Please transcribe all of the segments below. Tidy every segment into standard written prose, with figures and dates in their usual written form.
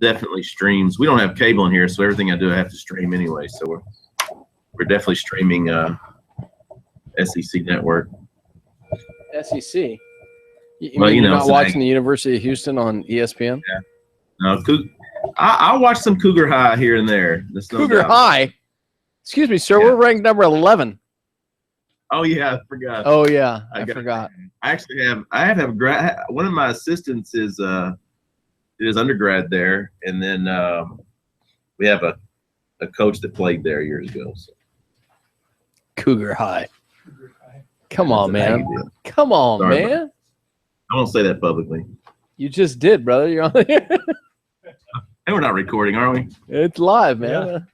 definitely streams. We don't have cable in here, so everything I do I have to stream anyway. So we're definitely streaming SEC Network. SEC. You Well, mean you you're know, not so watching the University of Houston on ESPN? Yeah. No, I'll watch some Cougar High here and there. Cougar High? Excuse me, sir. Yeah. We're ranked number 11. Oh yeah, I forgot. Oh yeah, I forgot. I actually have a grad. One of my assistants is undergrad there, and then we have a coach that played there years ago. So. Cougar High. Come on, man. Come on, Sorry, man. I won't say that publicly. You just did, brother. You're on there. Hey, we're not recording, are we? It's live, man.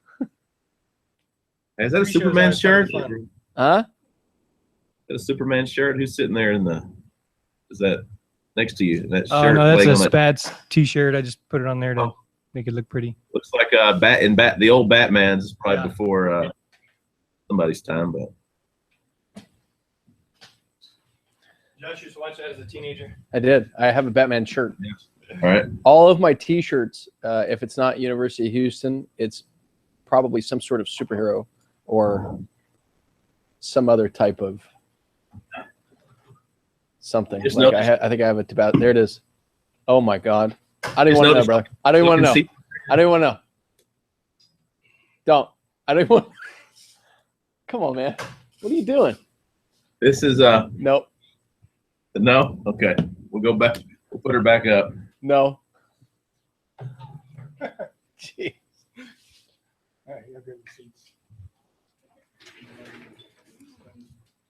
Hey, is that a Superman shirt? Huh? Is that a Superman shirt? Who's sitting there is that next to you? That Oh, shirt. no, that's a Spads t-shirt. I just put it on there to make it look pretty. Looks like the old Batman's is probably before somebody's time, but. Josh used to watch that as a teenager. I did. I have a Batman shirt. Yes. All right. All of my T-shirts, if it's not University of Houston, it's probably some sort of superhero or some other type of something. Like I think I have it about. There it is. Oh my God! I didn't want to know, brother. I didn't want to know. I didn't want to know. Don't. I didn't want. Come on, man. What are you doing? This is Nope. No? Okay. We'll go back. We'll put her back up. No. Jeez. All right, you'll grab the seats.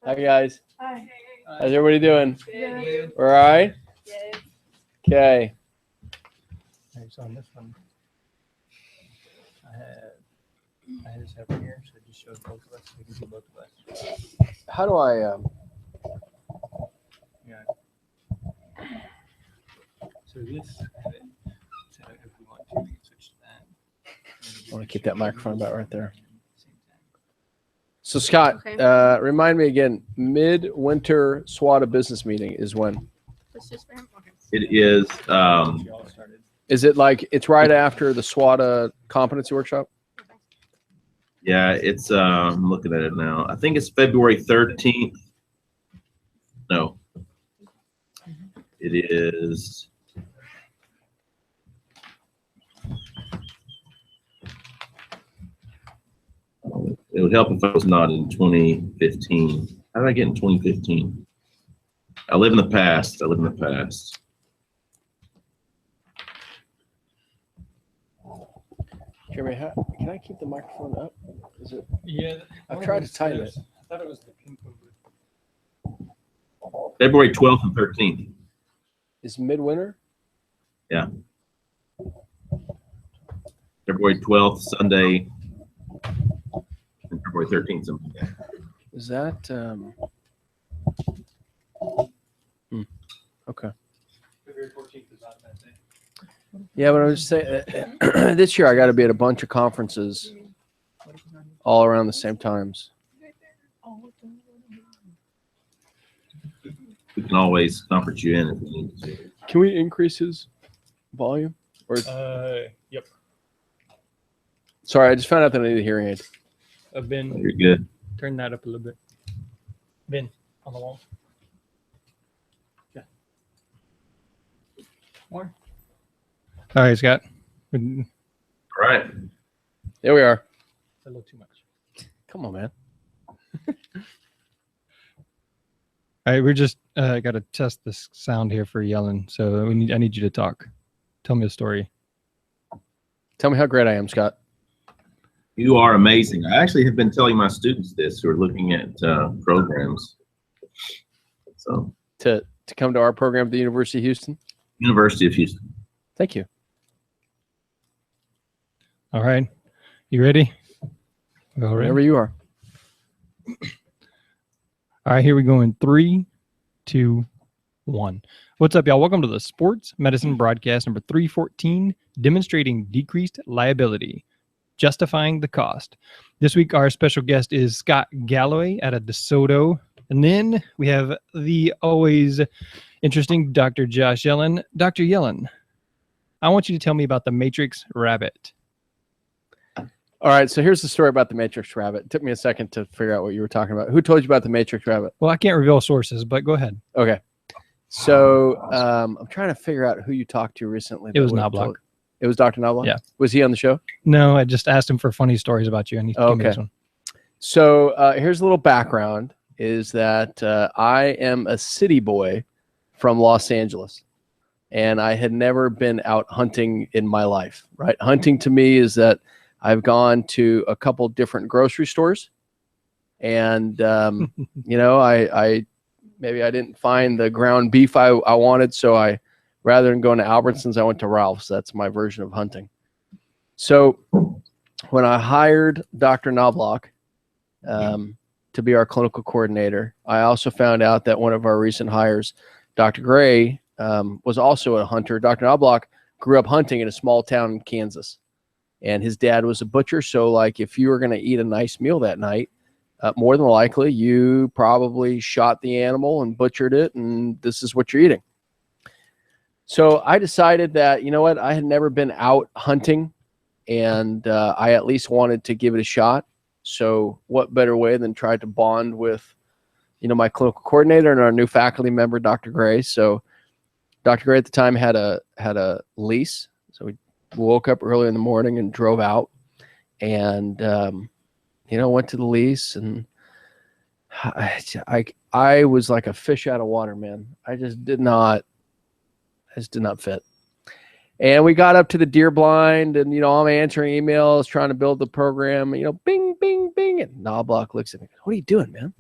Hi, guys. Hi. How's everybody doing? Good. All right? Good. Okay. Okay, so on this one, I had this over here, so it just shows both of us. So we can see both of us. How do I... Yeah. So this, so if we want to, we can switch to that. I want to keep that microphone about right there. So, Scott, Okay. remind me again, midwinter SWATA business meeting is when? That's just for him? Okay. It is Is it like it's right after the SWATA competency workshop? yeah, it's I'm looking at it now. I think it's February 13th. No. It is it would help if I was not in 2015. How did I get in 2015? I live in the past. Jeremy, can I keep the microphone up? Is it? Yeah. I've tried to tighten it. I thought it was the pink one. February 12th and 13th. Is midwinter? Yeah. February 12th, Sunday, and February 13th, Sunday. Is that okay. February 14th is not that day. Yeah, but I was just saying this year I got to be at a bunch of conferences all around the same times. We can always conference you in if we need to. Can we increase his volume? Or Yep. sorry, I just found out that I need a hearing aid. Ben, You're good. turn that up a little bit. Ben, on the wall. Yeah. More. All right, Scott. All right. There we are. A little too much. Come on, man. All right, we're just got to test this sound here for yelling. So I need you to talk. Tell me a story. Tell me how great I am, Scott. You are amazing. I actually have been telling my students this who are looking at programs. So, To come to our program at the University of Houston. University of Houston. Thank you. All right, you ready? All right. Whenever you are. All right, here we go in 3, 2, 1. What's up, y'all? Welcome to the Sports Medicine Broadcast number 314, demonstrating decreased liability, justifying the cost. This week, our special guest is Scott Galloway out of DeSoto. And then we have the always interesting Dr. Josh Yellen. Dr. Yellen, I want you to tell me about the Matrix rabbit. All right, so here's the story about the Matrix rabbit. It took me a second to figure out what you were talking about. Who told you about the Matrix rabbit? Well, I can't reveal sources, but go ahead. Okay. So I'm trying to figure out who you talked to recently. It was that would've Knobloch. told- It was Dr. Knobloch? Yeah. Was he on the show? No, I just asked him for funny stories about you, and he gave me Okay. this one. So here's a little background, is that I am a city boy from Los Angeles, and I had never been out hunting in my life, right? Hunting to me is that I've gone to a couple different grocery stores, and, you know, I maybe I didn't find the ground beef I wanted, so I, rather than going to Albertsons, I went to Ralph's. That's my version of hunting. So when I hired Dr. Knobloch to be our clinical coordinator, I also found out that one of our recent hires, Dr. Gray, was also a hunter. Dr. Knobloch grew up hunting in a small town in Kansas, and his dad was a butcher. So like if you were going to eat a nice meal that night, more than likely you probably shot the animal and butchered it, and this is what you're eating. So I decided that, you know what, I had never been out hunting, and I at least wanted to give it a shot. So what better way than try to bond with, you know, my clinical coordinator and our new faculty member, Dr. Gray. So Dr. Gray at the time had a lease. So we woke up early in the morning and drove out, and, you know, went to the lease, and I was like a fish out of water, man. I just did not fit. And we got up to the deer blind, and, you know, I'm answering emails, trying to build the program, you know, bing, bing, bing. And Knobloch looks at me, what are you doing, man?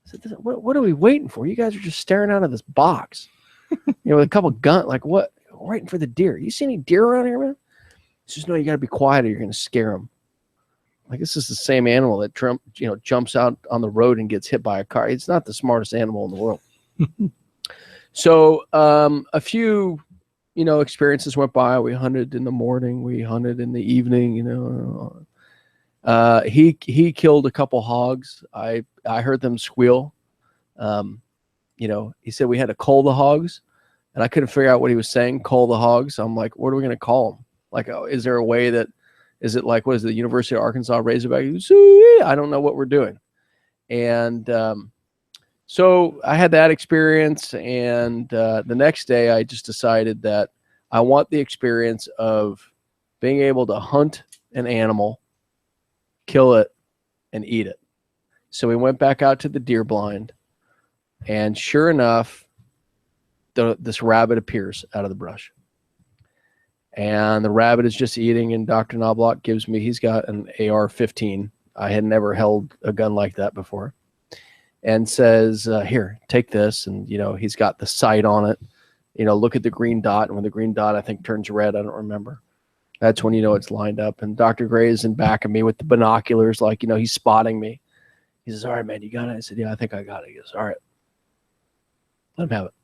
I said, what are we waiting for? You guys are just staring out of this box, you know, with a couple guns, like what? We're waiting for the deer. You see any deer around here, man? He says, no, you got to be quiet or you're going to scare them. Like, this is the same animal that jumps out on the road and gets hit by a car. It's not the smartest animal in the world. So a few, you know, experiences went by. We hunted in the morning. We hunted in the evening. You know, he killed a couple hogs. I heard them squeal. You know, he said we had to cull the hogs, and I couldn't figure out what he was saying. Cull the hogs. I'm like, what are we going to call them? Like, is there a way that? Is it like, what is it, the University of Arkansas Razorback? I don't know what we're doing. And so I had that experience. And the next day, I just decided that I want the experience of being able to hunt an animal, kill it, and eat it. So we went back out to the deer blind. And sure enough, this rabbit appears out of the brush. And the rabbit is just eating, and Dr. Knobloch gives me, he's got an AR-15. I had never held a gun like that before. And says, here, take this. And, you know, he's got the sight on it. You know, look at the green dot. And when the green dot, I think, turns red, I don't remember. That's when you know it's lined up. And Dr. Gray is in back of me with the binoculars, like, you know, he's spotting me. He says, all right, man, you got it? I said, yeah, I think I got it. He goes, all right, let him have it.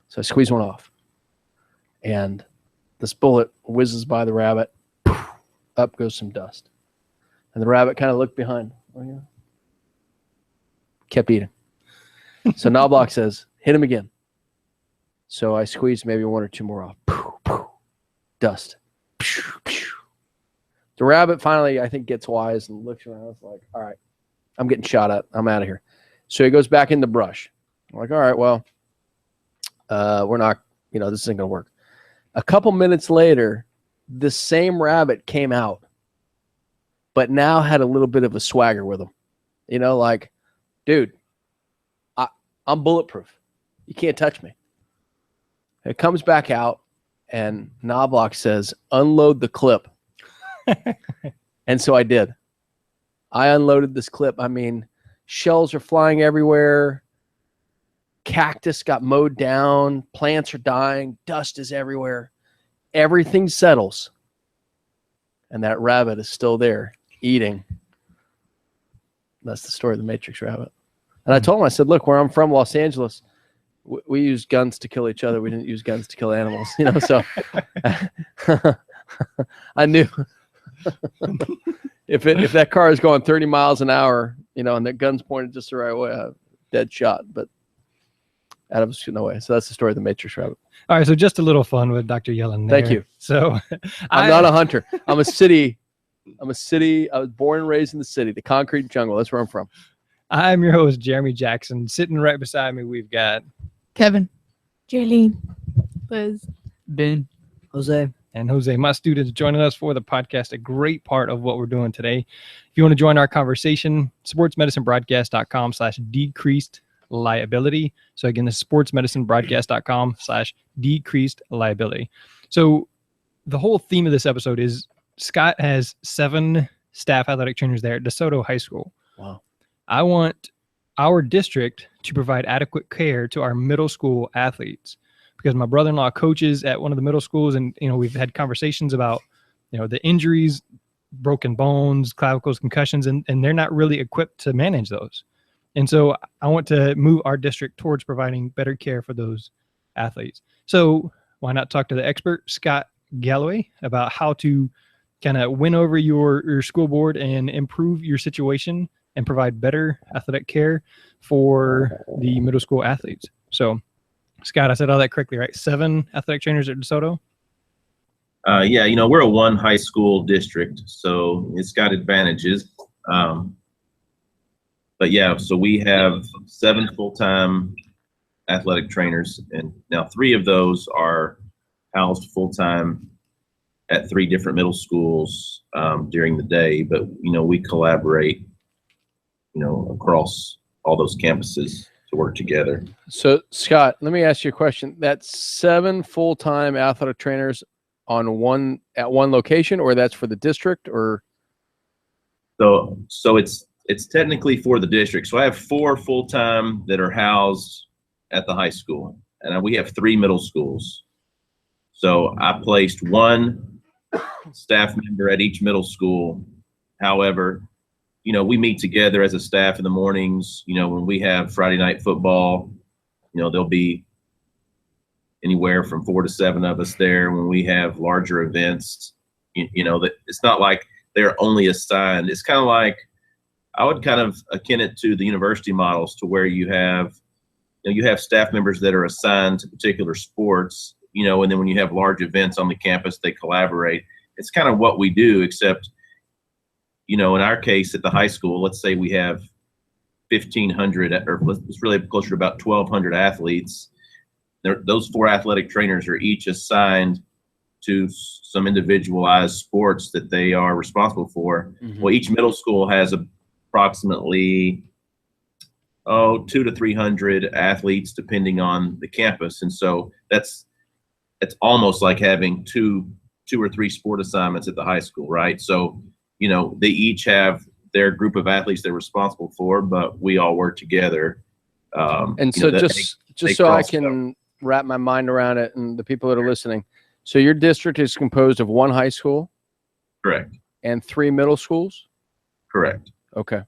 So I squeeze one off. And this bullet whizzes by the rabbit. Up goes some dust. And the rabbit kind of looked behind. Kept eating. So Knobloch says, hit him again. So I squeezed maybe one or two more off. Dust. The rabbit finally, I think, gets wise and looks around. It's like, all right, I'm getting shot at. I'm out of here. So he goes back in the brush. I'm like, all right, well, we're not, you know, this isn't going to work. A couple minutes later, the same rabbit came out, but now had a little bit of a swagger with him. You know, like, dude, I'm bulletproof. You can't touch me. It comes back out, and Knobloch says, unload the clip. And so I did. I unloaded this clip. I mean, shells are flying everywhere. Cactus got mowed down. Plants are dying. Dust is everywhere. Everything settles. And that rabbit is still there eating. That's the story of the Matrix rabbit. And I told him, I said, look, where I'm from, Los Angeles, we use guns to kill each other. We didn't use guns to kill animals, you know, so I knew if that car is going 30 miles an hour, you know, and the gun's pointed just the right way, dead shot. But Adam's no way. So that's the story of the Matrix rabbit. All right, so just a little fun with Dr. Yellen there. Thank you. So I'm not a hunter. I'm a city. I was born and raised in the city, the concrete jungle. That's where I'm from. I'm your host, Jeremy Jackson. Sitting right beside me, we've got Kevin, Jaylene, Liz, Ben, Jose. And Jose, my students joining us for the podcast, a great part of what we're doing today. If you want to join our conversation, sportsmedicinebroadcast.com/decreased liability. So again, this is sportsmedicinebroadcast.com/decreased liability. So the whole theme of this episode is Scott has 7 staff athletic trainers there at DeSoto High School. Wow. I want our district to provide adequate care to our middle school athletes, because my brother-in-law coaches at one of the middle schools, and we've had conversations about the injuries, broken bones, clavicles, concussions, and they're not really equipped to manage those. And so I want to move our district towards providing better care for those athletes. So why not talk to the expert, Scott Galloway, about how to kind of win over your school board and improve your situation and provide better athletic care for the middle school athletes. So Scott, I said all that correctly, right? 7 athletic trainers at DeSoto? Yeah, we're a 1 high school district, so it's got advantages. But yeah, so we have 7 full-time athletic trainers, and now 3 of those are housed full-time at 3 different middle schools during the day. But, we collaborate, across all those campuses to work together. So Scott, let me ask you a question. That's 7 full-time athletic trainers at one location, or that's for the district, or? So it's technically for the district. So I have 4 full-time that are housed at the high school, and we have 3 middle schools. So I placed 1 staff member at each middle school. However, we meet together as a staff in the mornings. When we have Friday night football, there'll be anywhere from 4 to 7 of us there. When we have larger events, that it's not like they're only assigned. It's kind of like, I would kind of akin it to the university models, to where you have staff members that are assigned to particular sports, and then when you have large events on the campus, they collaborate. It's kind of what we do, except, in our case at the high school, let's say we have 1,500, or it's really closer to about 1,200 athletes. Those 4 athletic trainers are each assigned to some individualized sports that they are responsible for. Mm-hmm. Well, each middle school has approximately 200 to 300 athletes, depending on the campus, and so it's almost like having two or 3 sport assignments at the high school, right? So they each have their group of athletes they're responsible for, but we all work together. And so just so I can wrap my mind around it, and the people that are listening. So your district is composed of 1 high school? Correct. And 3 middle schools? Correct. Okay.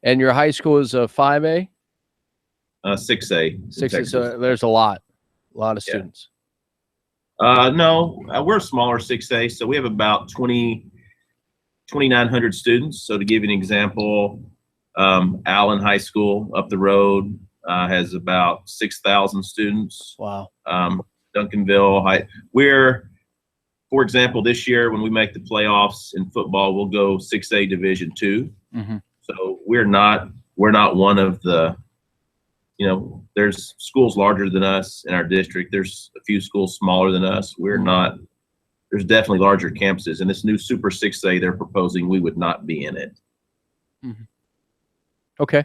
And your high school is a 5A? 6A. 6A, so there's a lot of students. No, we're a smaller 6A, so we have about 2,900 students. So to give you an example, Allen High School up the road has about 6,000 students. Wow. Duncanville High. For example, this year when we make the playoffs in football, we'll go 6A Division II. Mm-hmm. So we're not one of the, there's schools larger than us in our district. There's a few schools smaller than us. We're not. There's definitely larger campuses, and this new Super 6A they're proposing, we would not be in it. Mm-hmm. Okay.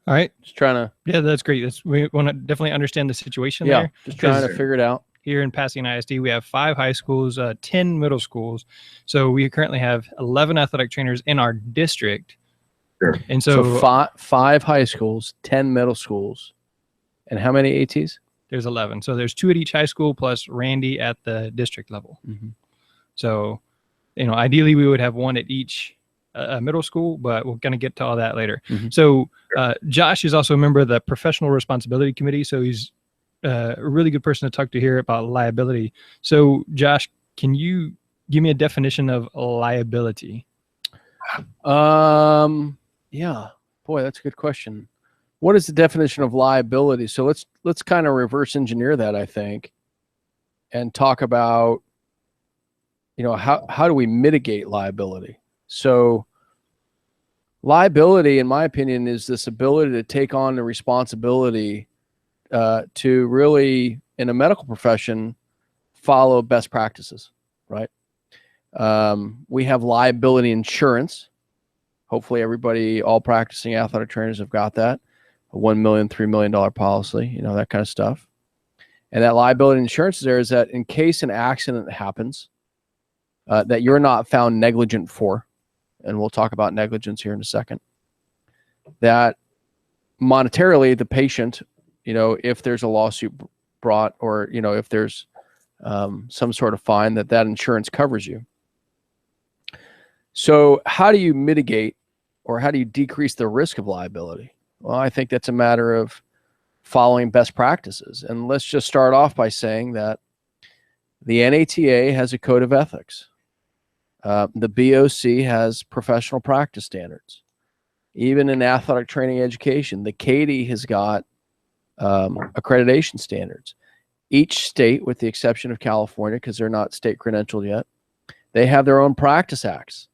All right. Just trying to. Yeah, that's great. We want to definitely understand the situation there. Yeah, just trying to figure it out. Here in Pasadena ISD, we have 5 high schools, 10 middle schools. So we currently have 11 athletic trainers in our district. Sure. And so 5 high schools, 10 middle schools, and how many ATs? There's 11. So there's 2 at each high school plus Randy at the district level. Mm-hmm. So, ideally we would have 1 at each middle school, but we're going to get to all that later. Mm-hmm. So Josh is also a member of the Professional Responsibility Committee. So he's a really good person to talk to here about liability. So Josh, can you give me a definition of liability? Yeah, boy, that's a good question. what is the definition of liability? So let's kind of reverse engineer that, I think, and talk about, how do we mitigate liability? So liability, in my opinion, is this ability to take on the responsibility to really, in a medical profession, follow best practices, right? We have liability insurance. Hopefully everybody, all practicing athletic trainers have got that. A $1 million, $3 million policy, that kind of stuff. And that liability insurance is that in case an accident happens, that you're not found negligent for, and we'll talk about negligence here in a second, that monetarily the patient, if there's a lawsuit brought, or, if there's some sort of fine, that insurance covers you. So how do you mitigate, or how do you decrease the risk of liability? Well, I think that's a matter of following best practices. And let's just start off by saying that the NATA has a code of ethics. The BOC has professional practice standards. Even in athletic training education, the CATE has got accreditation standards. Each state, with the exception of California, because they're not state credentialed yet, they have their own practice acts.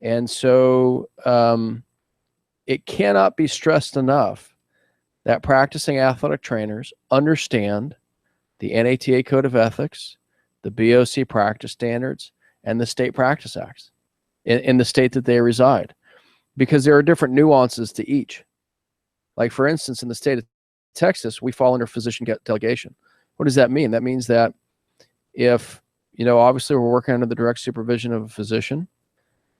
And so it cannot be stressed enough that practicing athletic trainers understand the NATA Code of Ethics, the BOC practice standards, and the state practice acts in the state that they reside, because there are different nuances to each. Like, for instance, in the state of Texas, we fall under physician delegation. What does that mean? That means that if, obviously we're working under the direct supervision of a physician,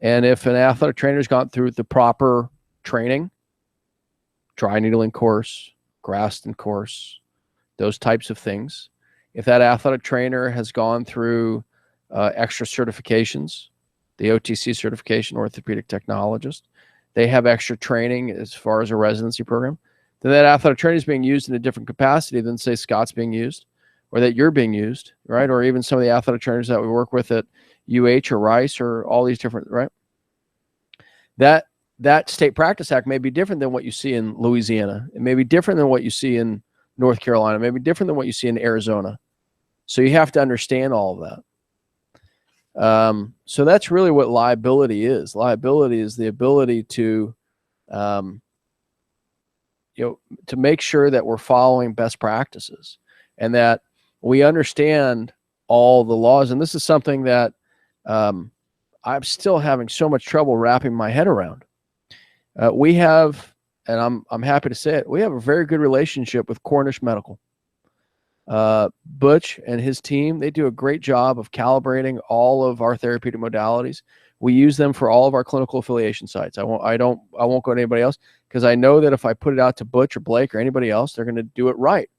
and if an athletic trainer's gone through the proper training, dry needling course, Graston course, those types of things, if that athletic trainer has gone through extra certifications, the OTC certification, orthopedic technologist, they have extra training as far as a residency program, then that athletic trainer is being used in a different capacity than, say, Scott's being used, or that you're being used, right? Or even some of the athletic trainers that we work with at UH or Rice, or all these different, right? That state practice act may be different than what you see in Louisiana. It may be different than what you see in North Carolina. It may be different than what you see in Arizona. So you have to understand all of that. So that's really what liability is. Liability is the ability to, to make sure that we're following best practices and that we understand all the laws. And this is something that I'm still having so much trouble wrapping my head around. We have, and I'm happy to say it, we have a very good relationship with Cornish Medical. Butch and his team, they do a great job of calibrating all of our therapeutic modalities. We use them for all of our clinical affiliation sites. I won't go to anybody else, because I know that if I put it out to Butch or Blake or anybody else, they're going to do it right.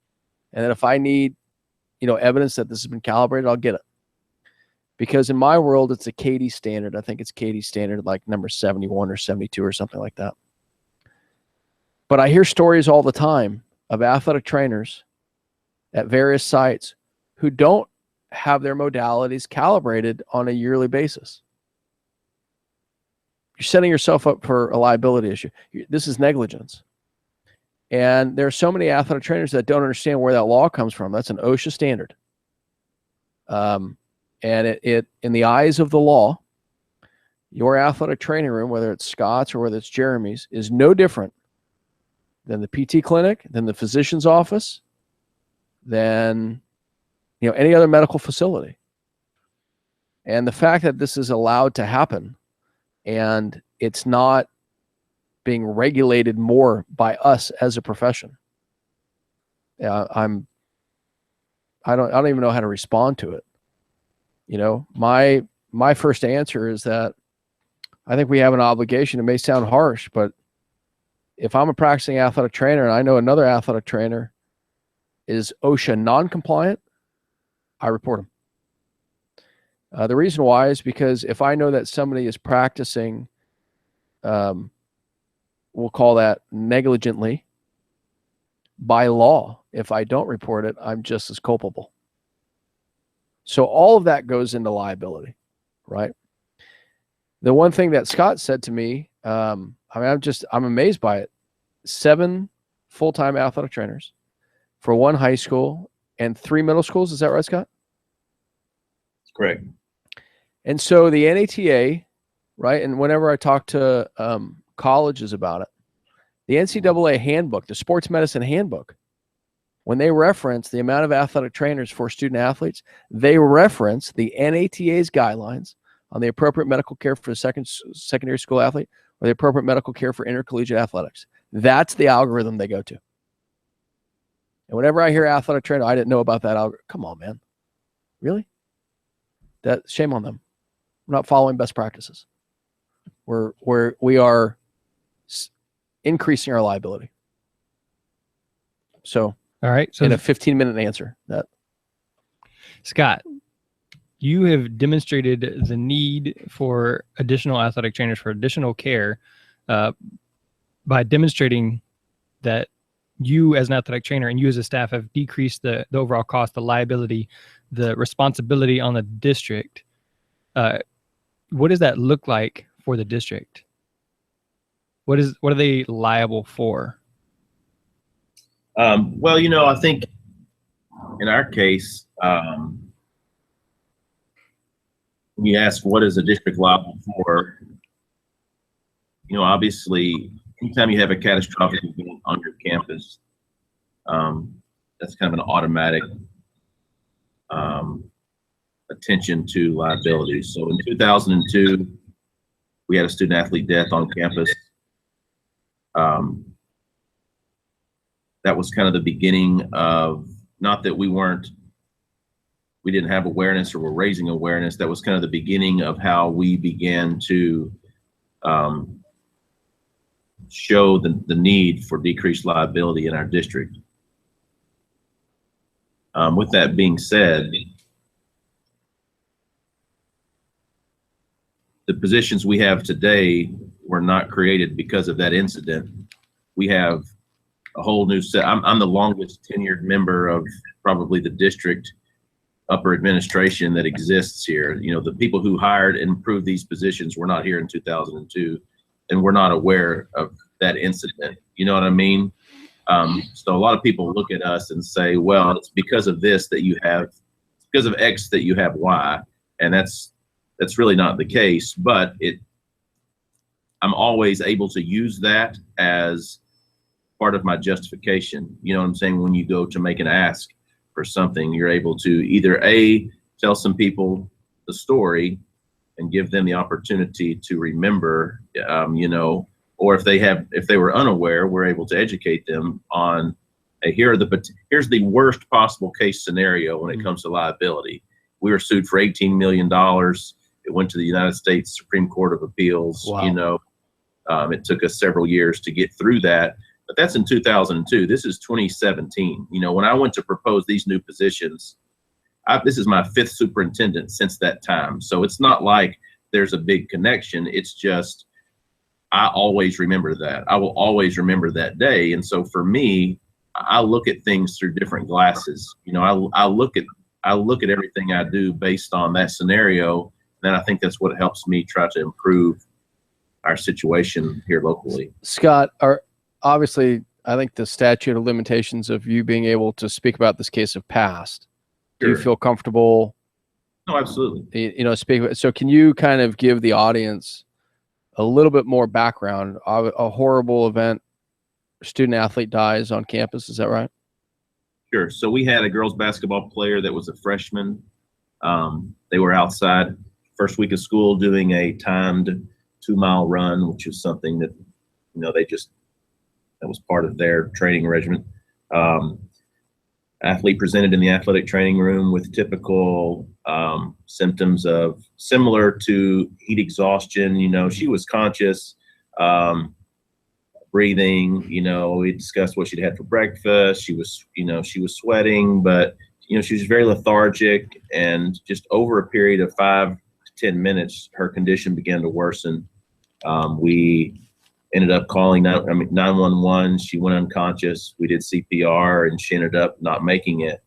And then if I need, evidence that this has been calibrated, I'll get it. Because in my world, it's a CATE standard. I think it's CATE standard like number 71 or 72 or something like that. But I hear stories all the time of athletic trainers at various sites who don't have their modalities calibrated on a yearly basis. You're setting yourself up for a liability issue. This is negligence. And there are so many athletic trainers that don't understand where that law comes from. That's an OSHA standard. And it in the eyes of the law, your athletic training room, whether it's Scott's or whether it's Jeremy's, is no different than the PT clinic, than the physician's office, than any other medical facility. And the fact that this is allowed to happen and it's not being regulated more by us as a profession, I don't even know how to respond to it. My first answer is that I think we have an obligation. It may sound harsh, but if I'm a practicing athletic trainer and I know another athletic trainer is OSHA non-compliant, I report them. The reason why is because if I know that somebody is practicing, we'll call that negligently, by law, if I don't report it, I'm just as culpable. So all of that goes into liability, right? The one thing that Scott said to me, I'm amazed by it. full-time athletic trainers for 1 high school and 3 middle schools. Is that right, Scott? Correct. And so the NATA, right, and whenever I talk to colleges about it, the NCAA handbook, the sports medicine handbook, when they reference the amount of athletic trainers for student athletes, they reference the NATA's guidelines on the appropriate medical care for a secondary school athlete or the appropriate medical care for intercollegiate athletics. That's the algorithm they go to. And whenever I hear athletic trainer, I didn't know about that algorithm. Come on, man. Really? That shame on them. We're not following best practices. We are increasing our liability. So, all right. So in a 15-minute answer, that Scott, you have demonstrated the need for additional athletic trainers for additional care by demonstrating that you as an athletic trainer and you as a staff have decreased the overall cost, the liability, the responsibility on the district. What does that look like for the district? What are they liable for? Well, I think in our case, when you ask what is a district liable for, obviously, anytime you have a catastrophic event on your campus, that's kind of an automatic attention to liability. So in 2002, we had a student athlete death on campus. That was kind of the beginning of, not that we didn't have awareness or were raising awareness. That was kind of the beginning of how we began to show the need for decreased liability in our district. With that being said, the positions we have today were not created because of that incident. We have a whole new set. I'm the longest tenured member of probably the district upper administration that exists here. The people who hired and improved these positions were not here in 2002, and we're not aware of that incident. You know what I mean? So a lot of people look at us and say, well, it's because of this that you have, because of X that you have Y, and that's really not the case. But I'm always able to use that as part of my justification. You know what I'm saying? When you go to make an ask for something, you're able to either tell some people the story and give them the opportunity to remember, or if they were unaware, we're able to educate them on, hey, here's the worst possible case scenario when it comes to liability. We were sued for $18 million. It went to the United States Supreme Court of Appeals. Wow. It took us several years to get through that. But that's in 2002. This is 2017. When I went to propose these new positions, this is my 5th superintendent since that time. So it's not like there's a big connection. It's just, I always remember that. I will always remember that day. And so for me, I look at things through different glasses. I look at everything I do based on that scenario. And I think that's what helps me try to improve our situation here locally. Scott, obviously, I think the statute of limitations of you being able to speak about this case have passed. Sure. Do you feel comfortable? No, absolutely. Speak. So can you kind of give the audience a little bit more background? A horrible event, student athlete dies on campus. Is that right? Sure. So we had a girls basketball player that was a freshman. They were outside first week of school doing a timed 2-mile run, which is something that, that was part of their training regimen. Athlete presented in the athletic training room with typical symptoms of similar to heat exhaustion. She was conscious, breathing. We discussed what she'd had for breakfast. She was sweating, but she was very lethargic, and just over a period of 5 to 10 minutes, her condition began to worsen. We ended up calling 911. She went unconscious. We did CPR, and she ended up not making it.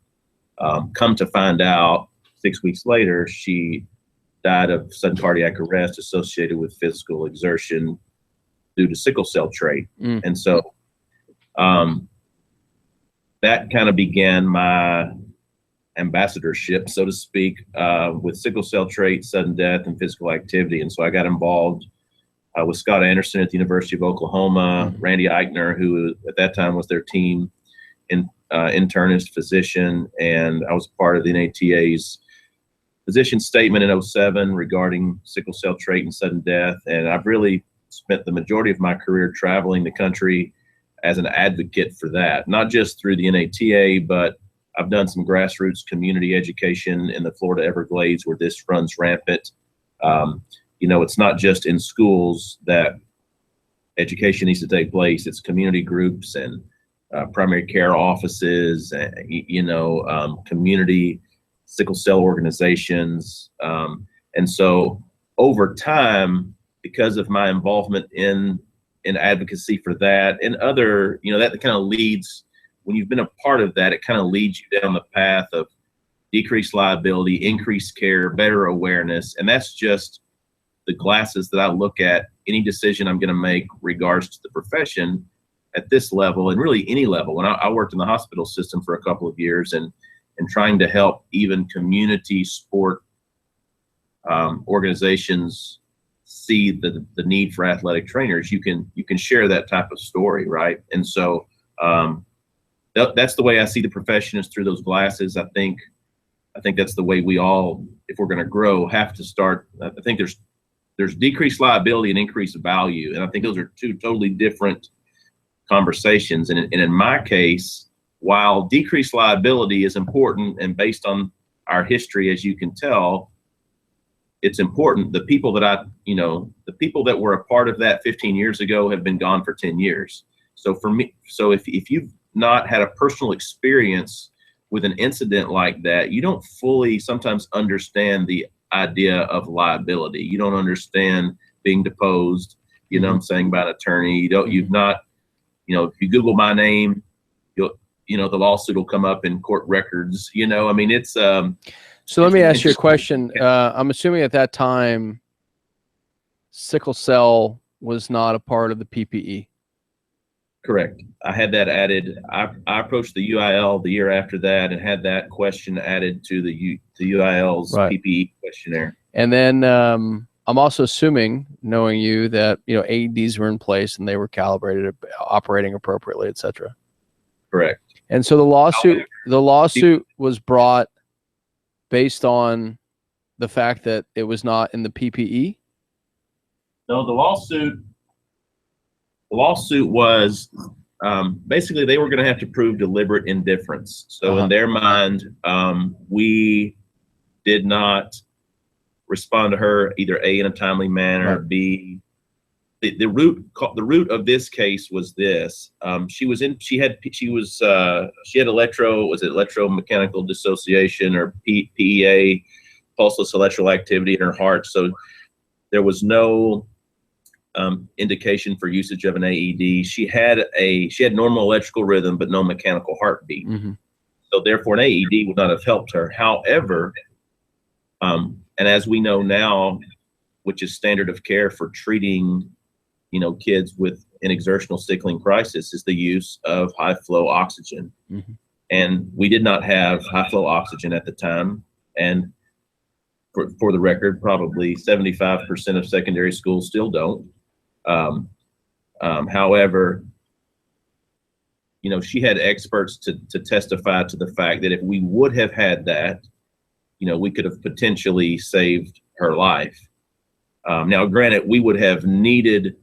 Come to find out, 6 weeks later, she died of sudden cardiac arrest associated with physical exertion due to sickle cell trait. And so that kind of began my ambassadorship, so to speak, with sickle cell trait, sudden death, and physical activity. And so I got involved with Scott Anderson at the University of Oklahoma, Randy Eichner, who at that time was their team internist physician, and I was part of the NATA's position statement in 2007 regarding sickle cell trait and sudden death. And I've really spent the majority of my career traveling the country as an advocate for that, not just through the NATA, but I've done some grassroots community education in the Florida Everglades where this runs rampant. It's not just in schools that education needs to take place. It's community groups and primary care offices, community sickle cell organizations. And so over time, because of my involvement in advocacy for that and other, that kind of leads, when you've been a part of that, it kind of leads you down the path of decreased liability, increased care, better awareness. And that's just the glasses that I look at any decision I'm going to make regards to the profession at this level and really any level. When I worked in the hospital system for a couple of years and trying to help even community sport organizations see the need for athletic trainers, you can share that type of story, right? And so that's the way I see the profession, is through those glasses. I think that's the way we all, if we're going to grow, have to start. I think there's decreased liability and increased value, and I think those are two totally different conversations. And in my case, while decreased liability is important and based on our history, as you can tell, it's important. The people that the people that were a part of that 15 years ago have been gone for 10 years. So for me, if you've not had a personal experience with an incident like that, you don't fully sometimes understand the idea of liability. You don't understand being deposed, what I'm saying, by an attorney. You've not, if you Google my name, the lawsuit will come up in court records, it's, so let me ask you a question. I'm assuming at that time, sickle cell was not a part of the PPE. Correct. I had that added. I approached the UIL the year after that and had that question added to the UIL's PPE questionnaire. And then I'm also assuming, knowing you, that AEDs were in place and they were calibrated, operating appropriately, et cetera. Correct. And so the lawsuit was brought based on the fact that it was not in the PPE? No, the lawsuit was basically they were going to have to prove deliberate indifference. So in their mind, we did not respond to her either A, in a timely manner, right. B, the root of this case was this. She had electromechanical dissociation, or PEA, pulseless electrical activity in her heart. So there was no indication for usage of an AED. She had normal electrical rhythm, but no mechanical heartbeat. Mm-hmm. So therefore an AED would not have helped her. However, and as we know now, which is standard of care for treating kids with an exertional sickling crisis, is the use of high flow oxygen. Mm-hmm. And we did not have high flow oxygen at the time. And for the record, probably 75% of secondary schools still don't. However, she had experts to testify to the fact that if we would have had that, we could have potentially saved her life. Now, granted, we would have needed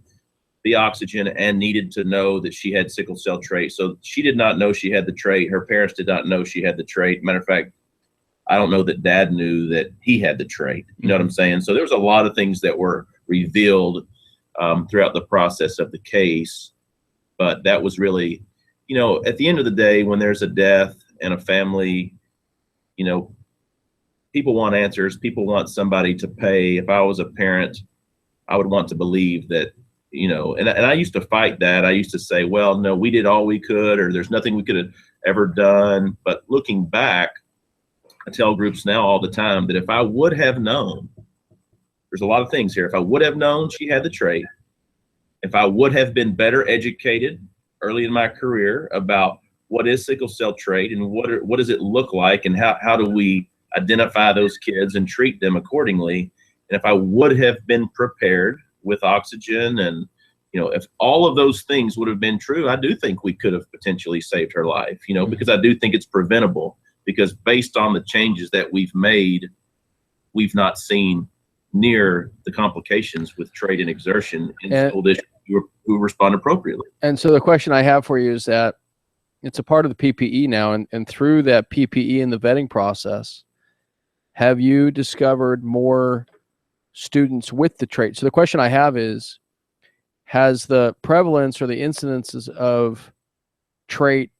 the oxygen and needed to know that she had sickle cell trait. So she did not know she had the trait. Her parents did not know she had the trait. Matter of fact, I don't know that Dad knew that he had the trait. You know what I'm saying? So there was a lot of things that were revealed throughout the process of the case. But that was really, at the end of the day, when there's a death and a family, people want answers. People want somebody to pay. If I was a parent, I would want to believe that, and I used to fight that. I used to say, well, no, we did all we could, or there's nothing we could have ever done. But looking back, I tell groups now all the time that if I would have known, there's a lot of things here. If I would have known she had the trait, if I would have been better educated early in my career about what is sickle cell trait and what does it look like, and how do we identify those kids and treat them accordingly. And if I would have been prepared with oxygen and, if all of those things would have been true, I do think we could have potentially saved her life, because I do think it's preventable, because based on the changes that we've made, we've not seen near the complications with trait and exertion in school districts who respond appropriately. And so the question I have for you is that it's a part of the PPE now, and through that PPE and the vetting process, have you discovered more students with the trait? So the question I have is, has the prevalence or the incidences of trait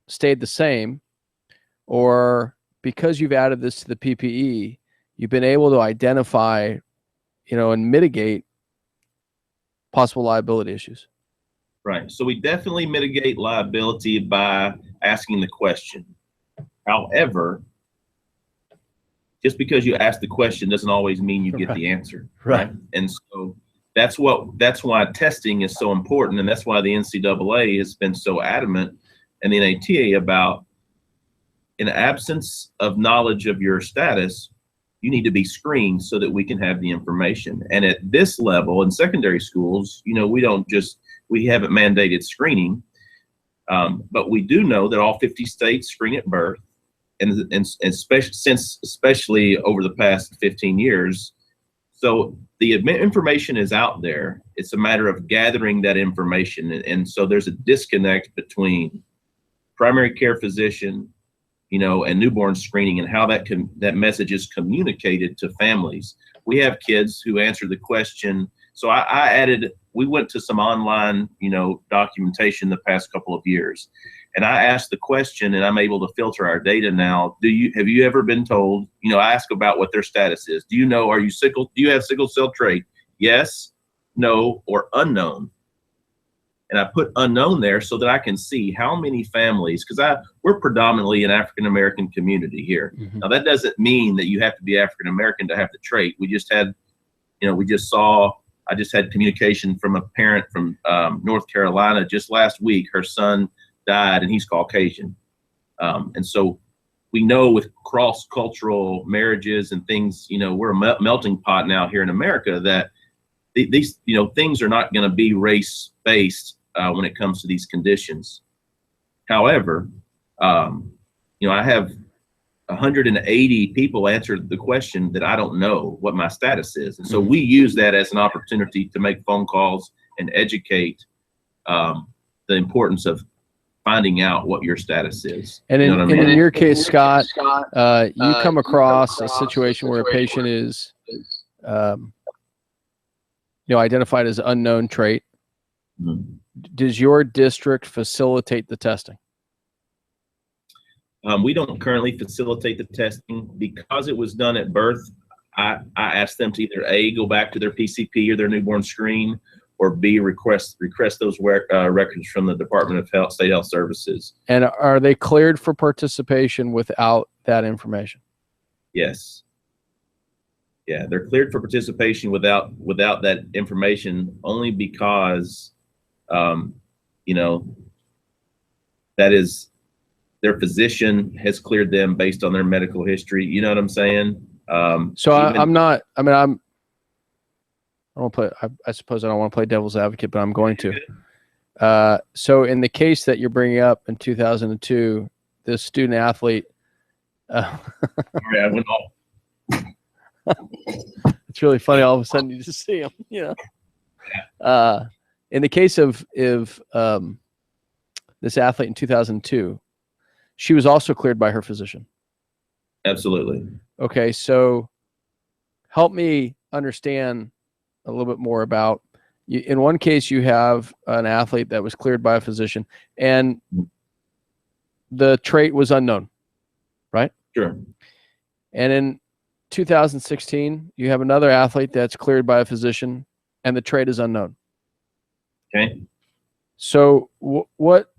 stayed the same, or because you've added this to the PPE, you've been able to identify, and mitigate possible liability issues? Right. So we definitely mitigate liability by asking the question. However, just because you ask the question doesn't always mean you get the answer. Right. And so that's why testing is so important. And that's why the NCAA has been so adamant, and the NATA, about, in absence of knowledge of your status, you need to be screened so that we can have the information. And at this level in secondary schools, we haven't mandated screening, but we do know that all 50 states screen at birth, and especially over the past 15 years. So the information is out there. It's a matter of gathering that information. And so there's a disconnect between primary care physician, and newborn screening, and how that message is communicated to families. We have kids who answer the question. So we went to some online, documentation the past couple of years, and I asked the question, and I'm able to filter our data now. Have you ever been told, I ask about what their status is. Do you have sickle cell trait? Yes, no, or unknown. And I put unknown there so that I can see how many families, because we're predominantly an African-American community here. Mm-hmm. Now, that doesn't mean that you have to be African-American to have the trait. I just had communication from a parent from North Carolina just last week. Her son died, and he's Caucasian. And so we know with cross-cultural marriages and things, we're a melting pot now here in America, that these things are not going to be race-based when it comes to these conditions. However, I have 180 people answered the question that I don't know what my status is. And so we use that as an opportunity to make phone calls and educate the importance of finding out what your status is. And in your case, Scott, you come across a situation where a patient is identified as unknown trait. Mm-hmm. Does your district facilitate the testing? We don't currently facilitate the testing because it was done at birth. I asked them to either A, go back to their PCP or their newborn screen, or B, request those records from the Department of Health, State Health Services. And are they cleared for participation without that information? Yes. Yeah, they're cleared for participation without that information, only because, that is, their phisian has cleared them based on their medical history. You know what I'm saying? I suppose I don't want to play devil's advocate, but I'm going to. So in the case that you're bringing up in 2002, this student athlete. Sorry, I went off. It's really funny. All of a sudden, you just see him. In the case of this athlete in 2002, she was also cleared by her physician. Absolutely. Okay, so help me understand a little bit more about. In one case, you have an athlete that was cleared by a physician, and the trait was unknown, right? Sure. And in 2016, you have another athlete that's cleared by a physician, and the trait is unknown. Okay. So what?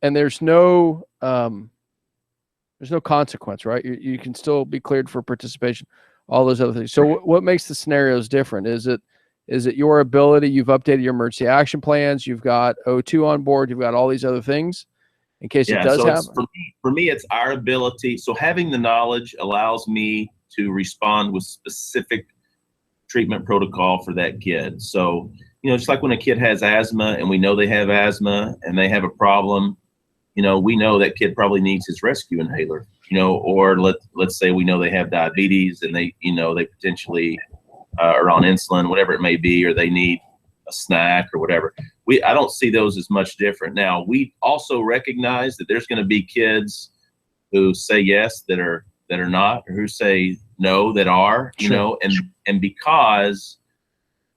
And there's no consequence, right? You can still be cleared for participation, all those other things. So what makes the scenarios different? Is it your ability? You've updated your emergency action plans. You've got O2 on board. You've got all these other things, in case it Yeah, does so happen? for me, it's our ability. So having the knowledge allows me to respond with specific treatment protocol for that kid. So, just like when a kid has asthma and we know they have asthma and they have a problem, we know that kid probably needs his rescue inhaler, or let's say we know they have diabetes and they potentially are on insulin, whatever it may be, or they need a snack or whatever. I don't see those as much different. Now, we also recognize that there's going to be kids who say yes that are not, or who say no that are, and because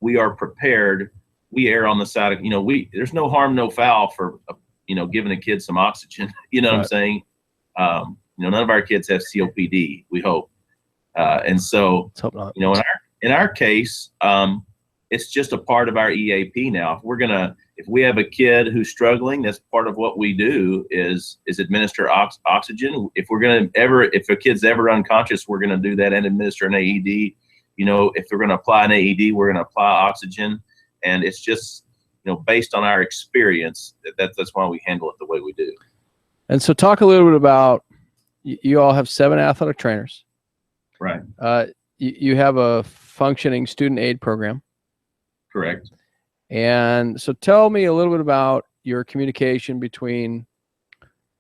we are prepared, we err on the side of, there's no harm, no foul for, giving a kid some oxygen. You know what I'm saying? None of our kids have COPD, we hope. And so, Let's hope not. in our case, it's just a part of our EAP now. If we have a kid who's struggling, that's part of what we do is administer oxygen. If a kid's ever unconscious, we're gonna do that and administer an AED. If we're gonna apply an AED, we're gonna apply oxygen, and it's just based on our experience. That's why we handle it the way we do. And so, talk a little bit about you all have 7 athletic trainers, right? You have a functioning student aid program. Correct. And so tell me a little bit about your communication between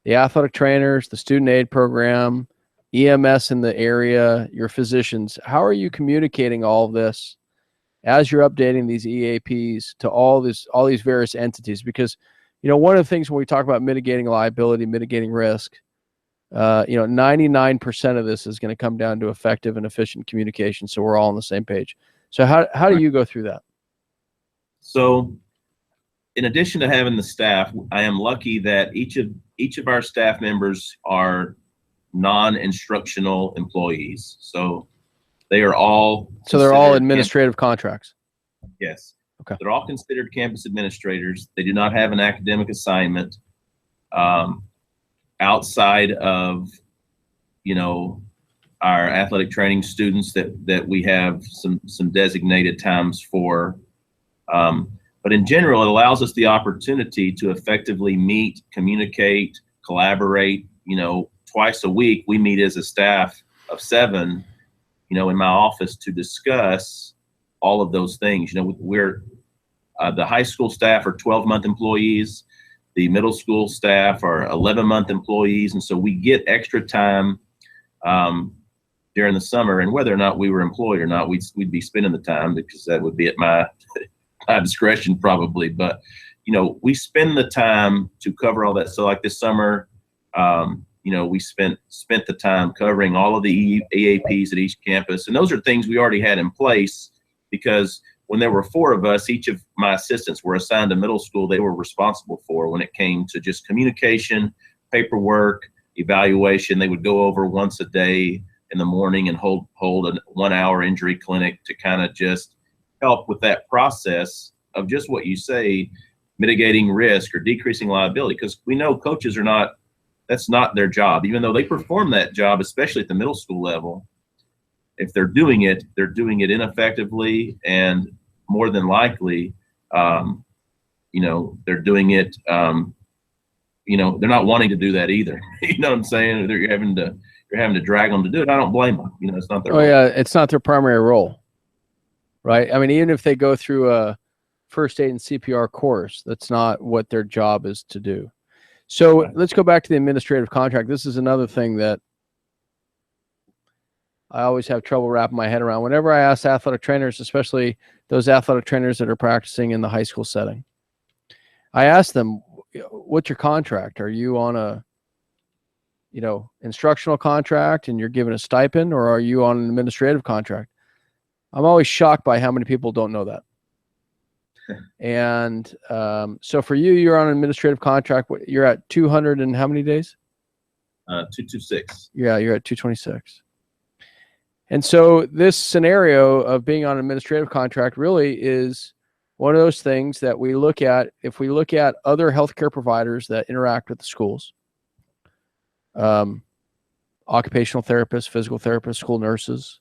the athletic trainers, the student aid program, EMS in the area, your physicians. How are you communicating all of this as you're updating these EAPs to all these various entities? Because, one of the things when we talk about mitigating liability, mitigating risk, 99% of this is going to come down to effective and efficient communication. So we're all on the same page. So how do you go through that? So in addition to having the staff, I am lucky that each of our staff members are non-instructional employees. So they're all administrative contracts. Yes. Okay. They're all considered campus administrators. They do not have an academic assignment outside of our athletic training students that we have some designated times for. But in general, it allows us the opportunity to effectively meet, communicate, collaborate. Twice a week, we meet as a staff of 7, in my office to discuss all of those things. We're the high school staff are 12-month employees. The middle school staff are 11-month employees. And so we get extra time during the summer. And whether or not we were employed or not, we'd be spending the time, because that would be at my discretion probably. But, we spend the time to cover all that. So like this summer, we spent the time covering all of the EAPs at each campus. And those are things we already had in place, because when there were 4 of us, each of my assistants were assigned a middle school they were responsible for when it came to just communication, paperwork, evaluation. They would go over once a day in the morning and hold a 1-hour injury clinic to kind of just help with that process of just what you say, mitigating risk or decreasing liability. Because we know coaches that's not their job, even though they perform that job, especially at the middle school level. If they're doing it ineffectively, and more than likely, they're doing it, they're not wanting to do that either. You know what I'm saying? You're having to drag them to do it. I don't blame them. It's not their role. Yeah, it's not their primary role, right? I mean, even if they go through a first aid and CPR course, that's not what their job is to do. So let's go back to the administrative contract. This is another thing that I always have trouble wrapping my head around. Whenever I ask athletic trainers, especially those athletic trainers that are practicing in the high school setting, I ask them, what's your contract? Are you on a, instructional contract and you're given a stipend, or are you on an administrative contract? I'm always shocked by how many people don't know that. And so for you, you're on an administrative contract. You're at 200 and how many days? 226. Yeah, you're at 226. And so this scenario of being on an administrative contract really is one of those things that we look at. If we look at other healthcare providers that interact with the schools, occupational therapists, physical therapists, school nurses,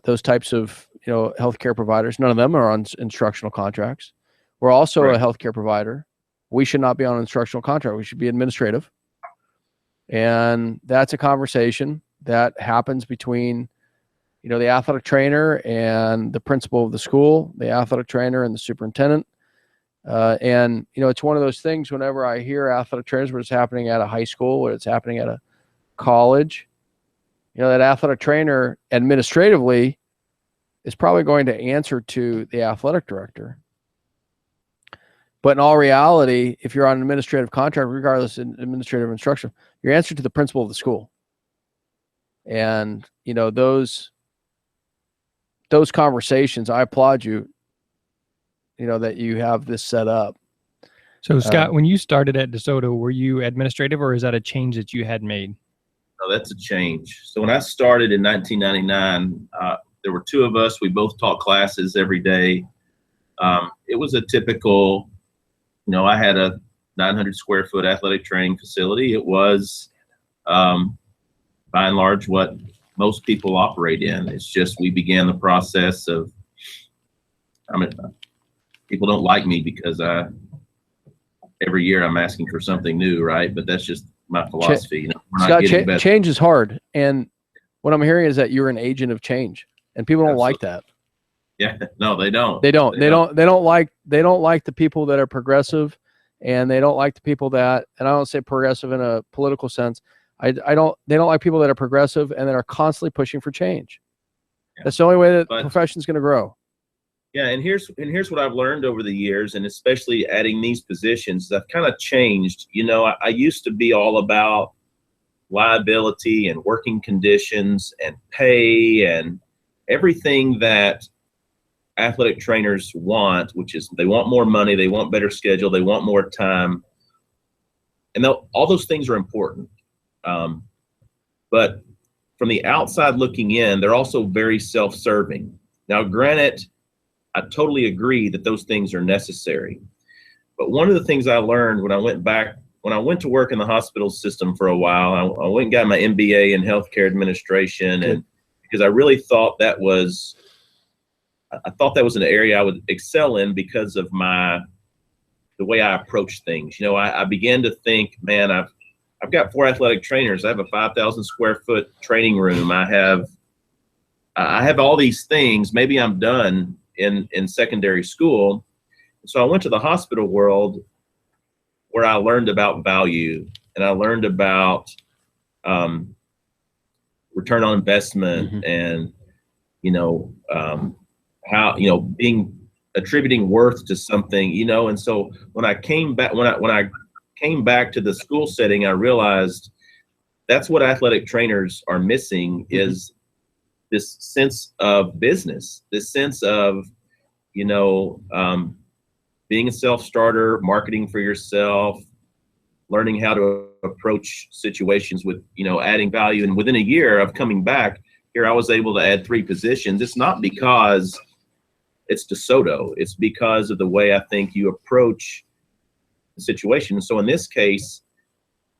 those types of healthcare providers, none of them are on instructional contracts. We're also a healthcare provider. we should not be on an instructional contract. We should be administrative. And that's a conversation that happens between, the athletic trainer and the principal of the school, the athletic trainer and the superintendent. And it's one of those things whenever I hear athletic trainers, where it's happening at a high school, where it's happening at a college, that athletic trainer administratively is probably going to answer to the athletic director. But in all reality, if you're on an administrative contract, regardless of administrative instruction, you're answering to the principal of the school. And, those conversations, I applaud you, that you have this set up. So Scott, when you started at DeSoto, were you administrative, or is that a change that you had made? No, that's a change. So when I started in 1999, there were two of us. We both taught classes every day. It was a typical, I had a 900 square foot athletic training facility. It was, by and large, what most people operate in. It's just we began the process of, people don't like me because every year I'm asking for something new, right? But that's just my philosophy. We're not Scott, getting better. Change is hard. And what I'm hearing is that you're an agent of change, and people don't like that. Yeah, no, they don't. They don't like the people that are progressive, and they don't like the people that, and I don't say progressive in a political sense. They don't like people that are progressive and that are constantly pushing for change. Yeah. That's the only way that the profession's going to grow. Yeah, and here's what I've learned over the years, and especially adding these positions, I've kind of changed. I used to be all about liability and working conditions and pay and everything that athletic trainers want, which is they want more money, they want better schedule, they want more time, and all those things are important. But from the outside looking in, they're also very self-serving. Now, granted, I totally agree that those things are necessary. But one of the things I learned when I went to work in the hospital system for a while, I went and got my MBA in healthcare administration, and because I really thought that was an area I would excel in because of the way I approach things. I began to think, man, I've got 4 athletic trainers. I have a 5,000 square foot training room. I have all these things. Maybe I'm done in secondary school. So I went to the hospital world, where I learned about value, and I learned about return on investment, and how attributing worth to something, and so when I came back to the school setting, I realized that's what athletic trainers are missing, is this sense of business, this sense of being a self-starter, marketing for yourself, learning how to approach situations with adding value. And within a year of coming back here, I was able to add 3 positions. It's not because it's DeSoto, it's because of the way I think you approach the situation. So in this case,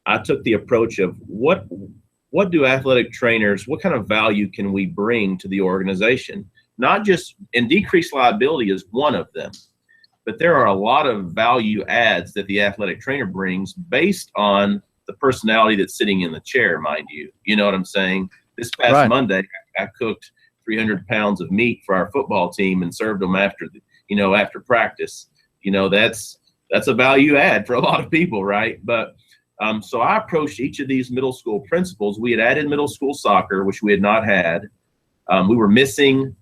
I took the approach of what do athletic trainers, what kind of value can we bring to the organization? Not just, and decreased liability is one of them, but there are a lot of value adds that the athletic trainer brings based on the personality that's sitting in the chair, mind you. You know what I'm saying? This past Monday, I cooked 300 pounds of meat for our football team and served them after practice. That's a value add for a lot of people, right? But so I approached each of these middle school principals. We had added middle school soccer, which we had not had. We were missing,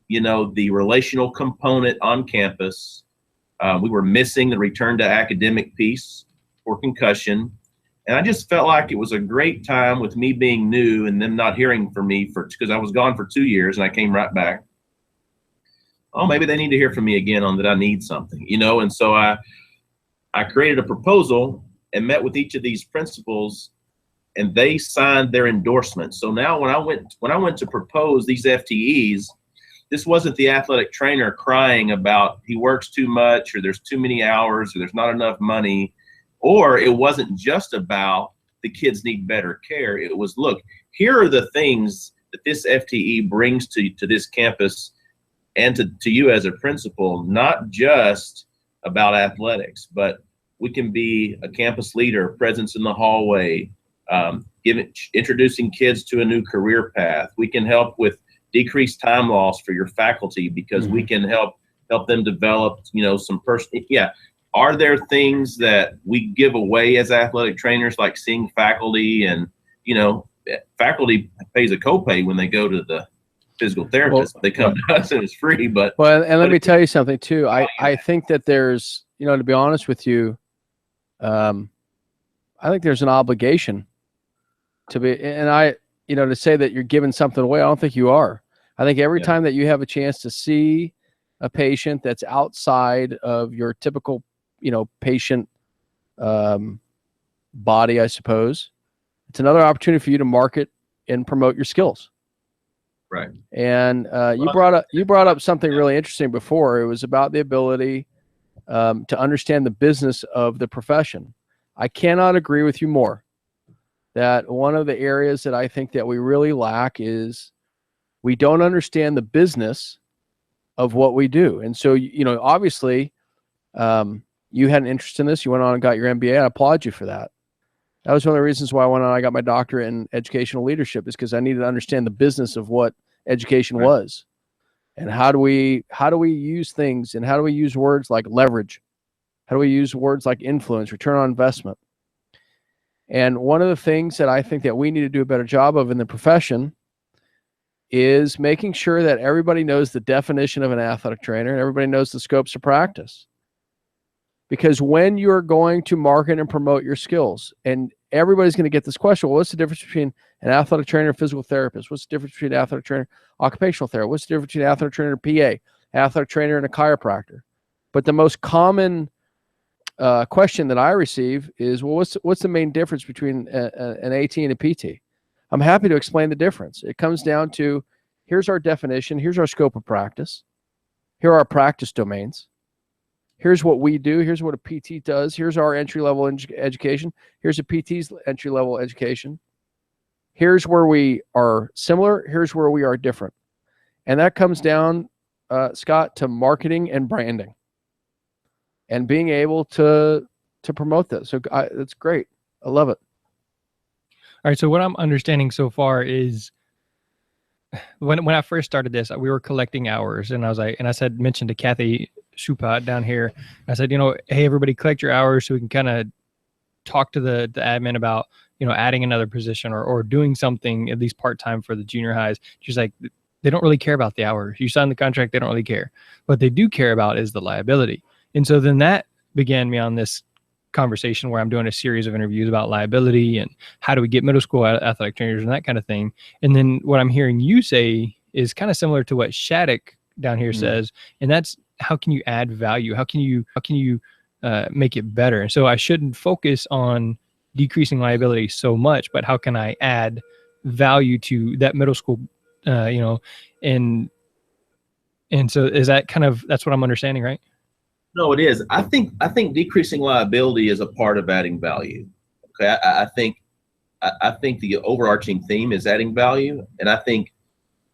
the relational component on campus. We were missing the return to academic piece for concussion. And I just felt like it was a great time, with me being new and them not hearing from me because I was gone for 2 years and I came right back. Oh, maybe they need to hear from me again on that I need something, and so I created a proposal and met with each of these principals, and they signed their endorsement. So now when I went to propose these FTEs, this wasn't the athletic trainer crying about he works too much, or there's too many hours, or there's not enough money, or it wasn't just about the kids need better care. It was, look, here are the things that this FTE brings to this campus and to you as a principal, not just about athletics, but we can be a campus leader, presence in the hallway, introducing kids to a new career path. We can help with decreased time loss for your faculty because we can help them develop, some yeah. Are there things that we give away as athletic trainers, like seeing faculty and, faculty pays a copay when they go to the physical therapist. They come to us and it's free, but. Well, and let me tell you something too. I think that there's, to be honest with you, I think there's an obligation to be, and to say that you're giving something away, I don't think you are. I think every time that you have a chance to see a patient that's outside of your typical, patient body, I suppose, it's another opportunity for you to market and promote your skills. Right. And you brought up something really interesting before. It was about the ability to understand the business of the profession. I cannot agree with you more that one of the areas that I think that we really lack is we don't understand the business of what we do. And so, obviously, you had an interest in this. You went on and got your MBA. I applaud you for that. That was one of the reasons why I went on. I got my doctorate in educational leadership, is because I needed to understand the business of what education was, and how do we use things, and how do we use words like leverage, how do we use words like influence, return on investment. And one of the things that I think that we need to do a better job of in the profession is making sure that everybody knows the definition of an athletic trainer and everybody knows the scopes of practice. Because when you're going to market and promote your skills, and everybody's going to get this question, well, what's the difference between an athletic trainer and physical therapist? What's the difference between an athletic trainer, occupational therapist? What's the difference between an athletic trainer and PA, athletic trainer and a chiropractor? But the most common question that I receive is, well, what's the main difference between an AT and a PT? I'm happy to explain the difference. It comes down to, here's our definition, here's our scope of practice, here are our practice domains, here's what we do, here's what a PT does, here's our entry-level education, here's a PT's entry-level education, here's where we are similar, here's where we are different. And that comes down, Scott, to marketing and branding and being able to promote this. So that's great. I love it. All right. So what I'm understanding so far is when I first started this, we were collecting hours, and I mentioned to Kathy Shupat down here, I said, hey, everybody collect your hours so we can kind of talk to the admin about, adding another position or doing something at least part-time for the junior highs. She's like, they don't really care about the hours. You sign the contract, they don't really care. What they do care about is the liability. And so then that began me on this conversation where I'm doing a series of interviews about liability and how do we get middle school athletic trainers and that kind of thing. And then what I'm hearing you say is kind of similar to what Shattuck down here says, and that's, how can you add value? How can you make it better? And so I shouldn't focus on decreasing liability so much, but how can I add value to that middle school, and so is that that's what I'm understanding, right? No, it is. I think decreasing liability is a part of adding value. Okay, I think the overarching theme is adding value, and I think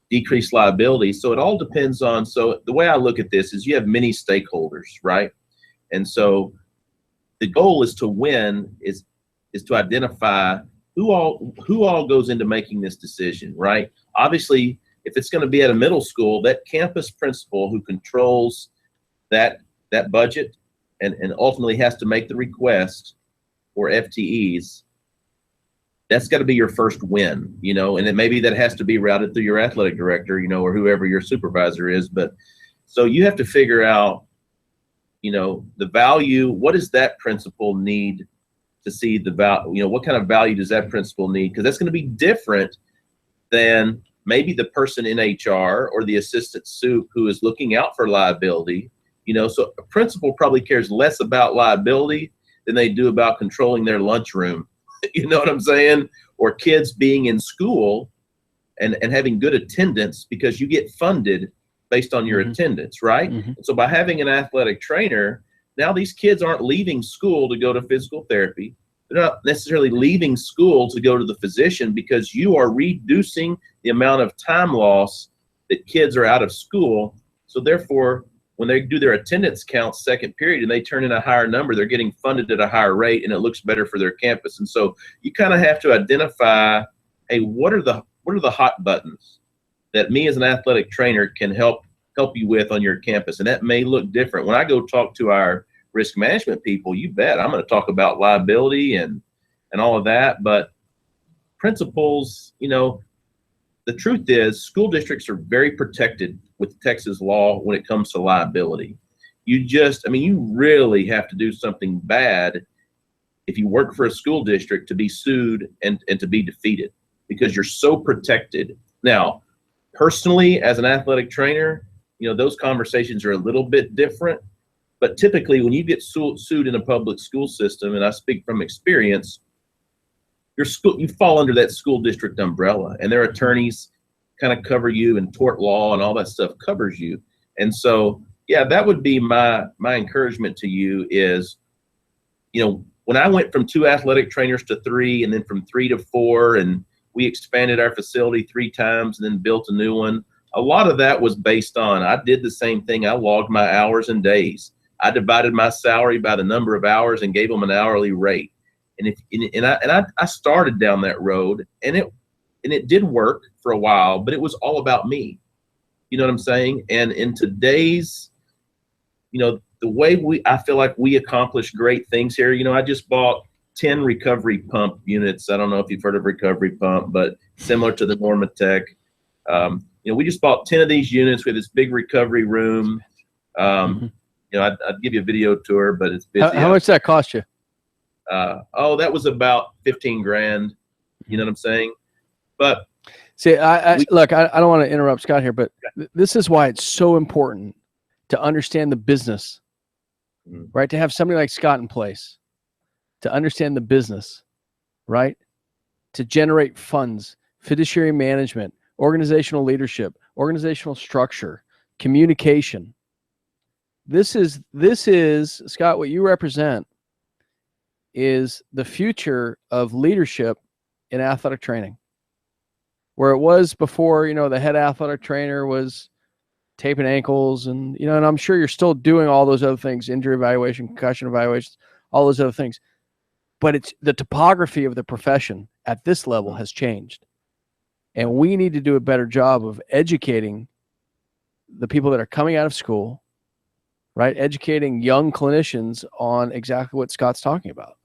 decreased liability. So it all depends on. So the way I look at this is you have many stakeholders, right? And so the goal is to win is to identify who all goes into making this decision, right? Obviously, if it's going to be at a middle school, that campus principal who controls that budget and ultimately has to make the request for FTEs, that's got to be your first win, and then maybe that has to be routed through your athletic director, or whoever your supervisor is. But so you have to figure out, the value, what does that principal need to see the value, what kind of value does that principal need? Because that's going to be different than maybe the person in HR or the assistant sup who is looking out for liability. So a principal probably cares less about liability than they do about controlling their lunchroom. You know what I'm saying? Or kids being in school and having good attendance, because you get funded based on your attendance, right? So by having an athletic trainer, now these kids aren't leaving school to go to physical therapy. They're not necessarily leaving school to go to the physician, because you are reducing the amount of time loss that kids are out of school. So therefore, when they do their attendance counts second period and they turn in a higher number, they're getting funded at a higher rate, and it looks better for their campus. And so you kind of have to identify, hey, what are the hot buttons that me as an athletic trainer can help you with on your campus? And that may look different. When I go talk to our risk management people, you bet I'm going to talk about liability and all of that. But principals, the truth is school districts are very protected with Texas law when it comes to liability. You really have to do something bad if you work for a school district to be sued and to be defeated, because you're so protected. Now, personally, as an athletic trainer, those conversations are a little bit different. But typically, when you get sued in a public school system, and I speak from experience, you fall under that school district umbrella, and their attorneys kind of cover you, and tort law and all that stuff covers you. And so, yeah, that would be my encouragement to you is, when I went from 2 athletic trainers to 3, and then from 3 to 4, and we expanded our facility 3 times and then built a new one, a lot of that was based on, I did the same thing. I logged my hours and days. I divided my salary by the number of hours and gave them an hourly rate. And I started down that road, and it did work for a while, but it was all about me. You know what I'm saying? And in today's, the way I feel like we accomplish great things here. I just bought 10 recovery pump units. I don't know if you've heard of recovery pump, but similar to the Normatec. We just bought 10 of these units with this big recovery room. I'd give you a video tour, but it's busy. How much that cost you? That was about $15,000. You know what I'm saying? But see, look, I don't want to interrupt Scott here, but this is why it's so important to understand the business, right? To have somebody like Scott in place, to understand the business, right? To generate funds, fiduciary management, organizational leadership, organizational structure, communication. This is Scott, what you represent is the future of leadership in athletic training. Where it was before, the head athletic trainer was taping ankles and, and I'm sure you're still doing all those other things, injury evaluation, concussion evaluations, all those other things. But it's the topography of the profession at this level has changed. And we need to do a better job of educating the people that are coming out of school, right? Educating young clinicians on exactly what Scott's talking about,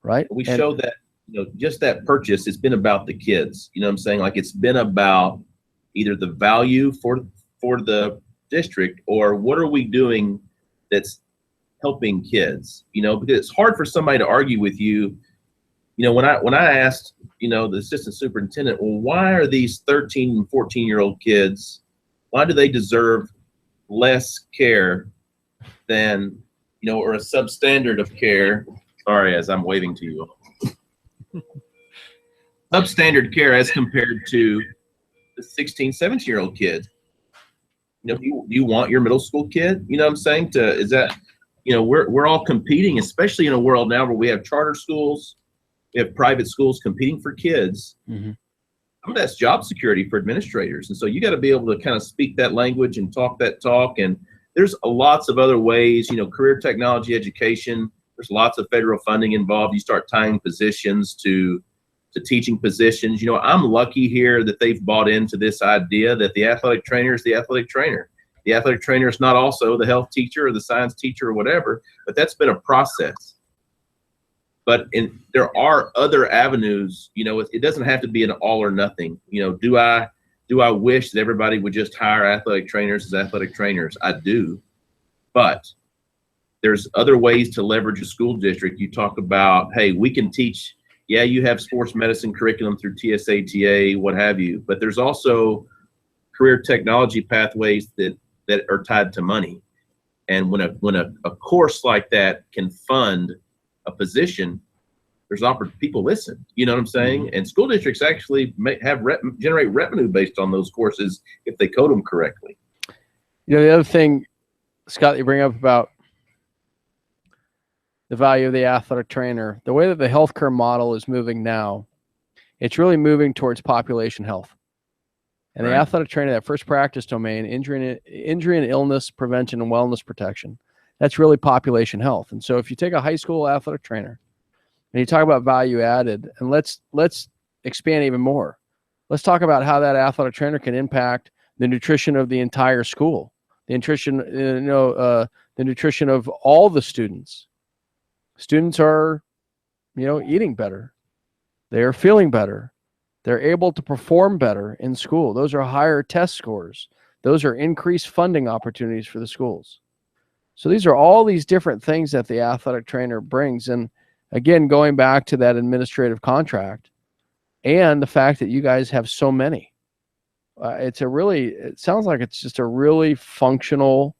right? We show that, just that purchase, it's been about the kids. You know what I'm saying? Like, it's been about either the value for the district, or what are we doing that's helping kids, because it's hard for somebody to argue with you. When I asked, the assistant superintendent, well, why are these 13 and 14-year-old kids, why do they deserve less care than, or a substandard of care? Sorry, as I'm waving to you. Substandard care as compared to the 16, 17-year-old kid. Do you want your middle school kid? You know what I'm saying? We're all competing, especially in a world now where we have charter schools, we have private schools competing for kids. Mm-hmm. Some of that's job security for administrators. And so you got to be able to kind of speak that language and talk that talk. And there's lots of other ways, career technology education. There's lots of federal funding involved. You start tying positions to teaching positions. I'm lucky here that they've bought into this idea that the athletic trainer is the athletic trainer. The athletic trainer is not also the health teacher or the science teacher or whatever, but that's been a process. But there are other avenues. It doesn't have to be an all or nothing. Do I wish that everybody would just hire athletic trainers as athletic trainers? I do. But there's other ways to leverage a school district. You talk about, hey, we can teach. Yeah, you have sports medicine curriculum through TSATA, what have you. But there's also career technology pathways that are tied to money. And when a course like that can fund a position, there's people listen. You know what I'm saying? And school districts actually generate revenue based on those courses if they code them correctly. The other thing, Scott, you bring up about the value of the athletic trainer, the way that the healthcare model is moving now, it's really moving towards population health. And the athletic trainer, that first practice domain, injury and illness prevention and wellness protection, that's really population health. And so if you take a high school athletic trainer and you talk about value added, and let's expand even more. Let's talk about how that athletic trainer can impact the nutrition of the entire school, the nutrition, the nutrition of all the students. Students are, eating better. They are feeling better. They're able to perform better in school. Those are higher test scores. Those are increased funding opportunities for the schools. So these are all these different things that the athletic trainer brings. And again, going back to that administrative contract and the fact that you guys have so many, it sounds like it's just a really functional,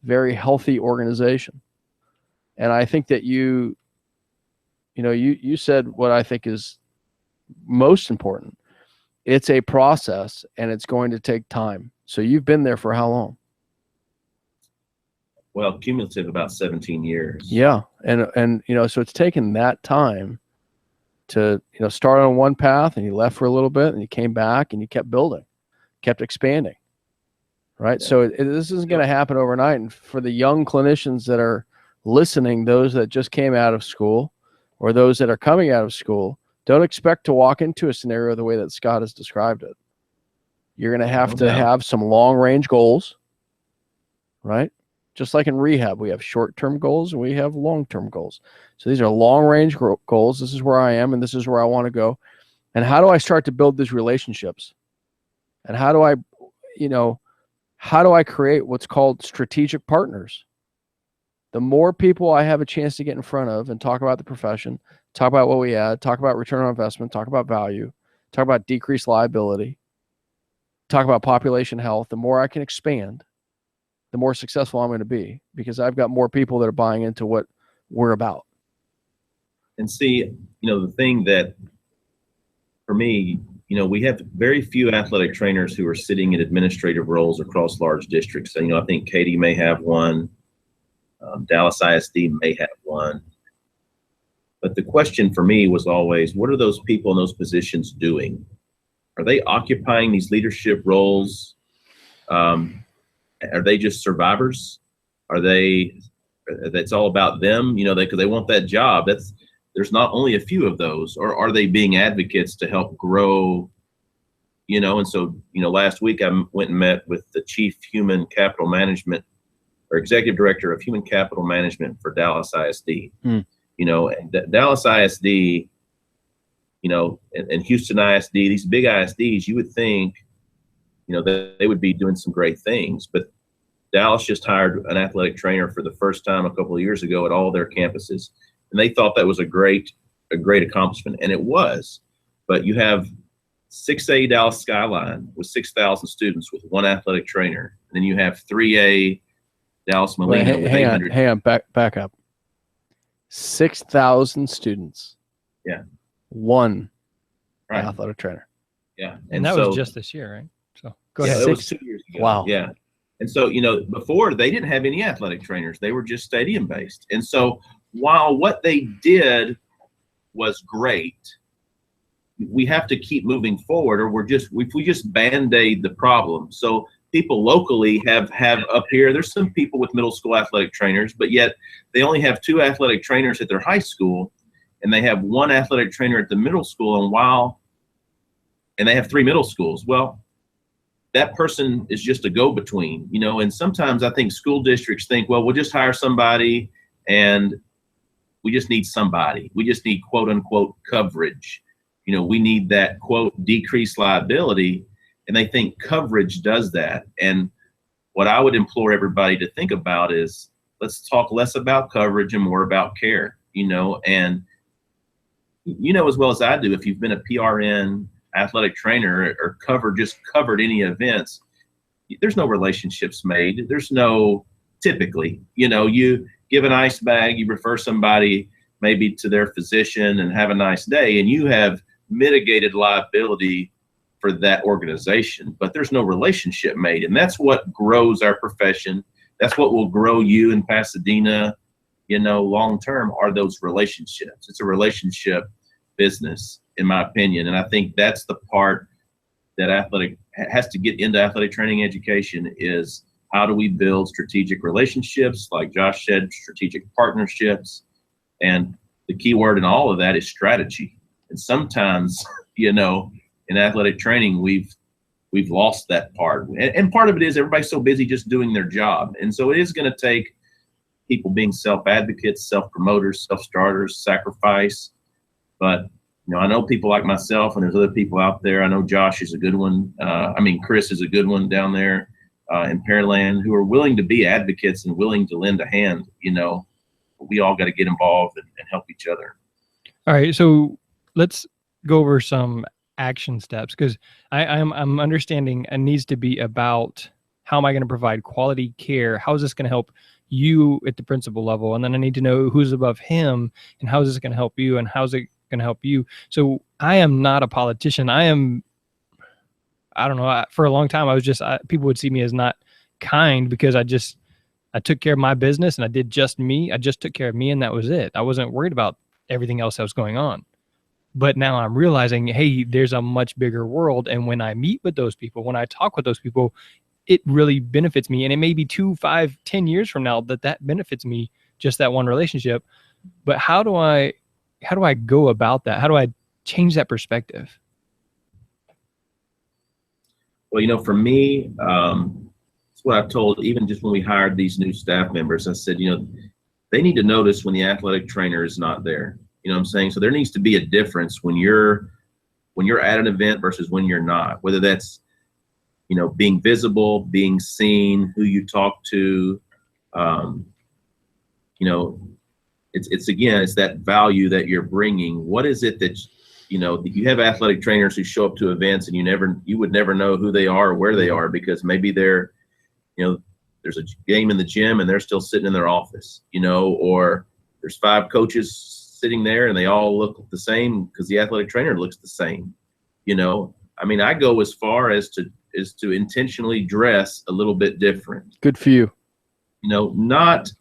very healthy organization. And I think that you said what I think is most important. It's a process and it's going to take time. So you've been there for how long? Well, cumulative about 17 years. Yeah. And so it's taken that time to, start on one path, and you left for a little bit and you came back and you kept building, kept expanding. Right. Yeah. So this isn't going to happen overnight. And for the young clinicians that are listening, those that just came out of school or those that are coming out of school, don't expect to walk into a scenario the way that Scott has described it. You're going to have to have some long-range goals, right? Just like in rehab, we have short-term goals and we have long-term goals. So these are long-range goals. This is where I am and this is where I want to go. And how do I start to build these relationships? And how do I create what's called strategic partners? The more people I have a chance to get in front of and talk about the profession, talk about what we add, talk about return on investment, talk about value, talk about decreased liability, talk about population health, the more I can expand, the more successful I'm going to be, because I've got more people that are buying into what we're about. And see, the thing that for me, we have very few athletic trainers who are sitting in administrative roles across large districts. So, I think Katie may have one. Dallas ISD may have one. But the question for me was always, what are those people in those positions doing? Are they occupying these leadership roles? Are they just survivors? That's all about them, because they want that job. There's not only a few of those, or are they being advocates to help grow, and so, last week I went and met with the chief human capital management or executive director of human capital management for Dallas ISD. And Dallas ISD, and Houston ISD, these big ISDs, you would think, that they would be doing some great things, but Dallas just hired an athletic trainer for the first time a couple of years ago at all their campuses. And they thought that was a great accomplishment. And it was, but you have 6A Dallas Skyline with 6,000 students with one athletic trainer. And then you have 3A Dallas Molina with 800. Hang on, back up. 6,000 students. Yeah. One athletic trainer. Yeah. And that was just this year, right? So go ahead. That was 2 years ago. Wow. Yeah. And so, before they didn't have any athletic trainers. They were just stadium based. And so while what they did was great, we have to keep moving forward, or if we just band-aid the problem. So people locally have up here, there's some people with middle school athletic trainers, but yet they only have 2 athletic trainers at their high school, and they have 1 athletic trainer at the middle school, and they have 3 middle schools. Well, that person is just a go-between, and sometimes I think school districts think, well, we'll just hire somebody and we just need somebody. We just need quote unquote coverage. We need that quote decreased liability, and they think coverage does that. And what I would implore everybody to think about is, let's talk less about coverage and more about care, and as well as I do, if you've been a PRN athletic trainer or covered any events, there's no relationships made. There's no, typically, you give an ice bag, you refer somebody maybe to their physician and have a nice day, and you have mitigated liability for that organization, but there's no relationship made. And that's what grows our profession. That's what will grow you in Pasadena, long term, are those relationships. It's a relationship business, in my opinion. And I think that's the part that has to get into athletic training education is how do we build strategic relationships, like Josh said, strategic partnerships. And the key word in all of that is strategy. And sometimes, in athletic training, we've lost that part. And part of it is everybody's so busy just doing their job. And so it is going to take people being self-advocates, self-promoters, self-starters, sacrifice. But I know people like myself, and there's other people out there. I know Josh is a good one. Chris is a good one down there in Pearland, who are willing to be advocates and willing to lend a hand. We all got to get involved and help each other. All right, so let's go over some action steps, because I'm understanding it needs to be about how am I going to provide quality care? How is this going to help you at the principal level? And then I need to know who's above him and how is this going to help you and how's it going to help you. So I am not a politician. I don't know. For a long time, I was just, people would see me as not kind because I took care of my business and I did just me. I just took care of me and that was it. I wasn't worried about everything else that was going on. But now I'm realizing, hey, there's a much bigger world. And when I meet with those people, when I talk with those people, it really benefits me. And it may be 2, 5, 10 years from now that benefits me, just that one relationship. But how do I go about that? How do I change that perspective? Well, for me, it's what I've told, even just when we hired these new staff members, I said, they need to notice when the athletic trainer is not there. You know what I'm saying? So there needs to be a difference when you're at an event versus when you're not, whether that's, being visible, being seen, who you talk to, it's that value that you're bringing. What is it that, you have athletic trainers who show up to events and you would never know who they are or where they are, because maybe they're, there's a game in the gym and they're still sitting in their office, or there's 5 coaches sitting there and they all look the same because the athletic trainer looks the same. I go as far as to intentionally dress a little bit different. Good for you. Not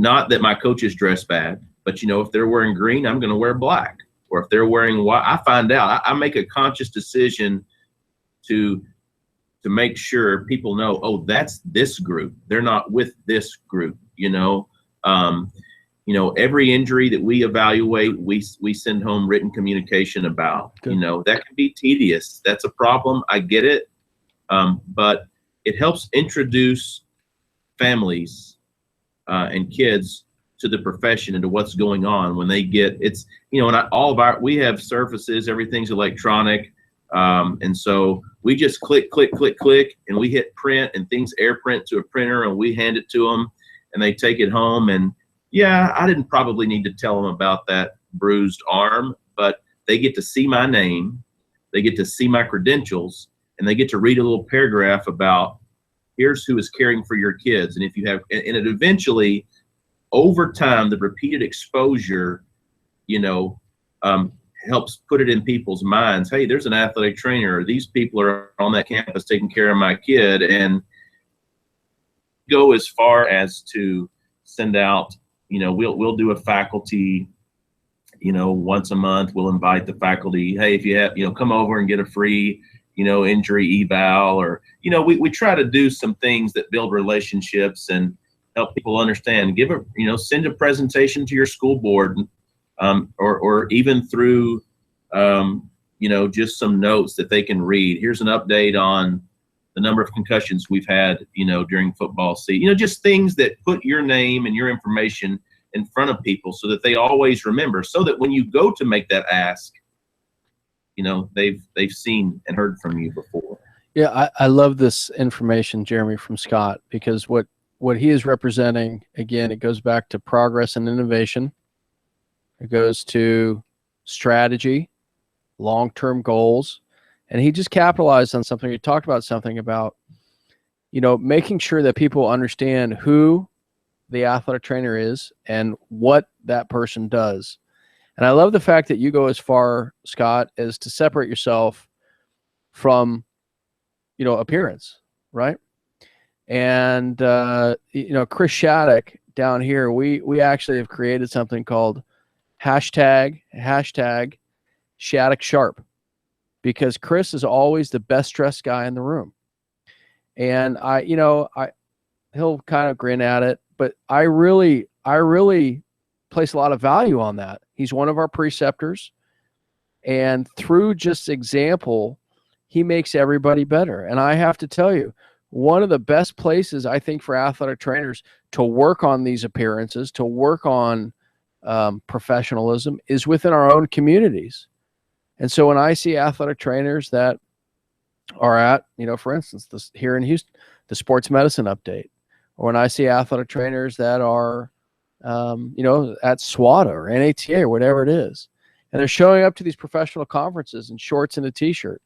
that my coaches dress bad, but if they're wearing green, I'm going to wear black. Or if they're wearing white, I find out. I make a conscious decision to make sure people know, oh, that's this group. They're not with this group. Every injury that we evaluate, we send home written communication about. Good. That can be tedious. That's a problem. I get it. But it helps introduce families and kids to the profession and to what's going on when they get it's, and we have surfaces, everything's electronic. And so we just click, click, click, click, and we hit print and things air print to a printer and we hand it to them and they take it home. And yeah, I didn't probably need to tell them about that bruised arm, but they get to see my name, they get to see my credentials, and they get to read a little paragraph about here's who is caring for your kids. And if you have, and it eventually, over time, the repeated exposure, helps put it in people's minds. Hey, there's an athletic trainer. These people are on that campus taking care of my kid. And go as far as to send out, we'll do a faculty, once a month, we'll invite the faculty. Hey, if you have, come over and get a free, injury eval, or, we try to do some things that build relationships and help people understand. Send a presentation to your school board, or even through, just some notes that they can read. Here's an update on the number of concussions we've had, during football season. Just things that put your name and your information in front of people so that they always remember, so that when you go to make that ask, they've seen and heard from you before. Yeah, I love this information, Jeremy, from Scott, because what he is representing, again, it goes back to progress and innovation. It goes to strategy, long-term goals. And he just capitalized on something. He talked about something about, making sure that people understand who the athletic trainer is and what that person does. And I love the fact that you go as far, Scott, as to separate yourself from, appearance, right? And, Chris Shattuck down here, we actually have created something called hashtag Shattuck Sharp. because Chris is always the best dressed guy in the room. And he'll kind of grin at it, but I really place a lot of value on that. He's one of our preceptors, and through just example, he makes everybody better. And I have to tell you, one of the best places I think for athletic trainers to work on these appearances, to work on professionalism, is within our own communities. And so when I see athletic trainers that are at, for instance, here in Houston, the sports medicine update, or when I see athletic trainers that are, at SWATA or NATA or whatever it is, and they're showing up to these professional conferences in shorts and a t-shirt.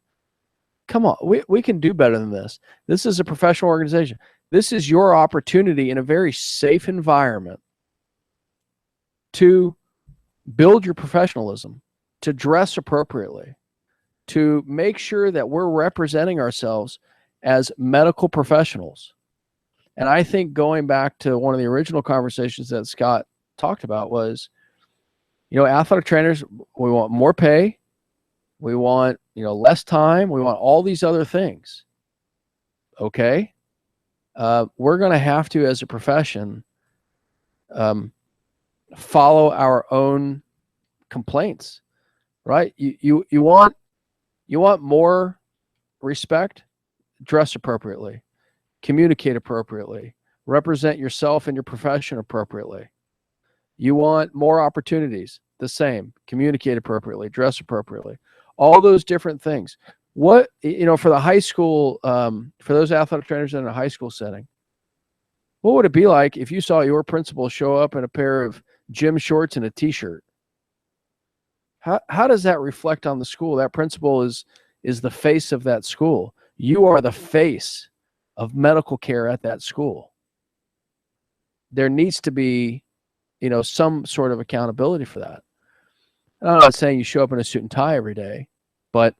Come on, we can do better than this. This is a professional organization. This is your opportunity in a very safe environment to build your professionalism, to dress appropriately, to make sure that we're representing ourselves as medical professionals. And I think going back to one of the original conversations that Scott talked about was, athletic trainers, we want more pay. We want, less time. We want all these other things. Okay. We're going to have to, as a profession, follow our own complaints, right? You want more respect, dress appropriately, communicate appropriately, represent yourself and your profession appropriately. You want more opportunities, the same, communicate appropriately, dress appropriately, all those different things. What, for the high school, for those athletic trainers in a high school setting, what would it be like if you saw your principal show up in a pair of gym shorts and a t-shirt? How does that reflect on the school? That principal is the face of that school. You are the face of medical care at that school. There needs to be, some sort of accountability for that. And I'm not saying you show up in a suit and tie every day, but,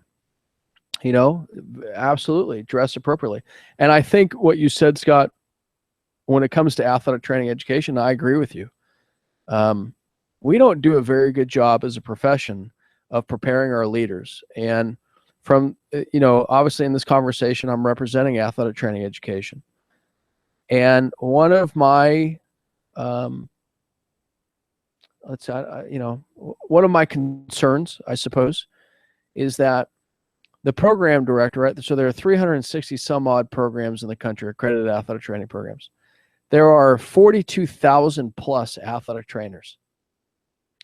absolutely dress appropriately. And I think what you said, Scott, when it comes to athletic training education, I agree with you. We don't do a very good job as a profession of preparing our leaders. And from, obviously in this conversation, I'm representing athletic training education. And one of my, one of my concerns, I suppose, is that the program director, right? So there are 360 some odd programs in the country, accredited athletic training programs. There are 42,000 plus athletic trainers.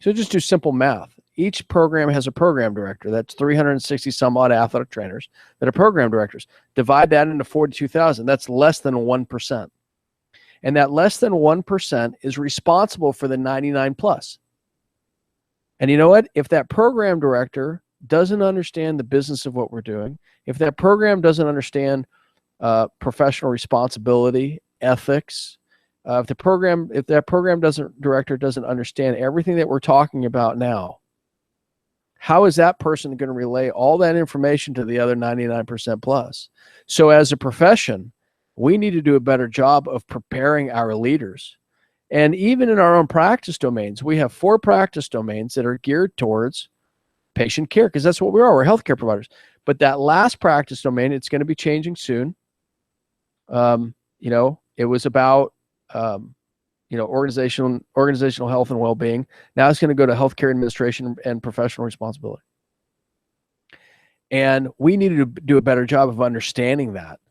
So just do simple math. Each program has a program director. That's 360 some odd athletic trainers that are program directors. Divide that into 42,000. That's less than 1%. And that less than 1% is responsible for the 99 plus. And you know what? If that program director doesn't understand the business of what we're doing, if that program doesn't understand professional responsibility, ethics, if that program director doesn't understand everything that we're talking about now, how is that person going to relay all that information to the other 99% plus? So as a profession, we need to do a better job of preparing our leaders. And even in our own practice domains, we have 4 practice domains that are geared towards patient care, because that's what we are. We're healthcare providers. But that last practice domain, it's going to be changing soon. It was about organizational health and well-being. Now it's going to go to healthcare administration and professional responsibility. And we needed to do a better job of understanding that.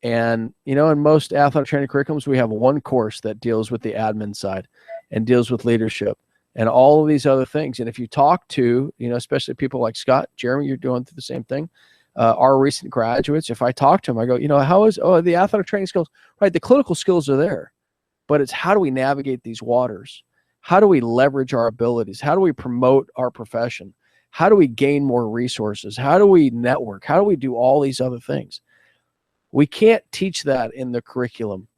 And, in most athletic training curriculums, we have one course that deals with the admin side and deals with leadership and all of these other things. And if you talk to, especially people like Scott, Jeremy, you're doing the same thing. Our recent graduates, if I talk to them, I go, how is, the athletic training skills, right? The clinical skills are there, but it's how do we navigate these waters? How do we leverage our abilities? How do we promote our profession? How do we gain more resources? How do we network? How do we do all these other things? We can't teach that in the curriculum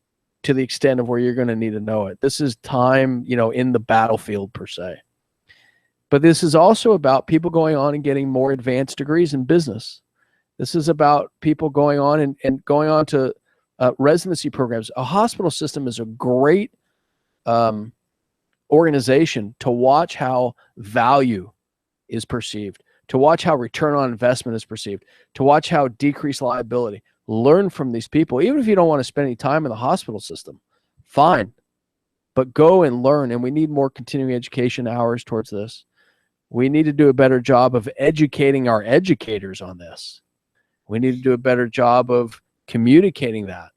to the extent of where you're going to need to know it. This is time, in the battlefield per se. But this is also about people going on and getting more advanced degrees in business. This is about people going on and going on to residency programs. A hospital system is a great organization to watch how value is perceived, to watch how return on investment is perceived, to watch how decreased liability. Learn from these people. Even if you don't want to spend any time in the hospital system, fine. But go and learn. And we need more continuing education hours towards this. We need to do a better job of educating our educators on this. We need to do a better job of communicating that,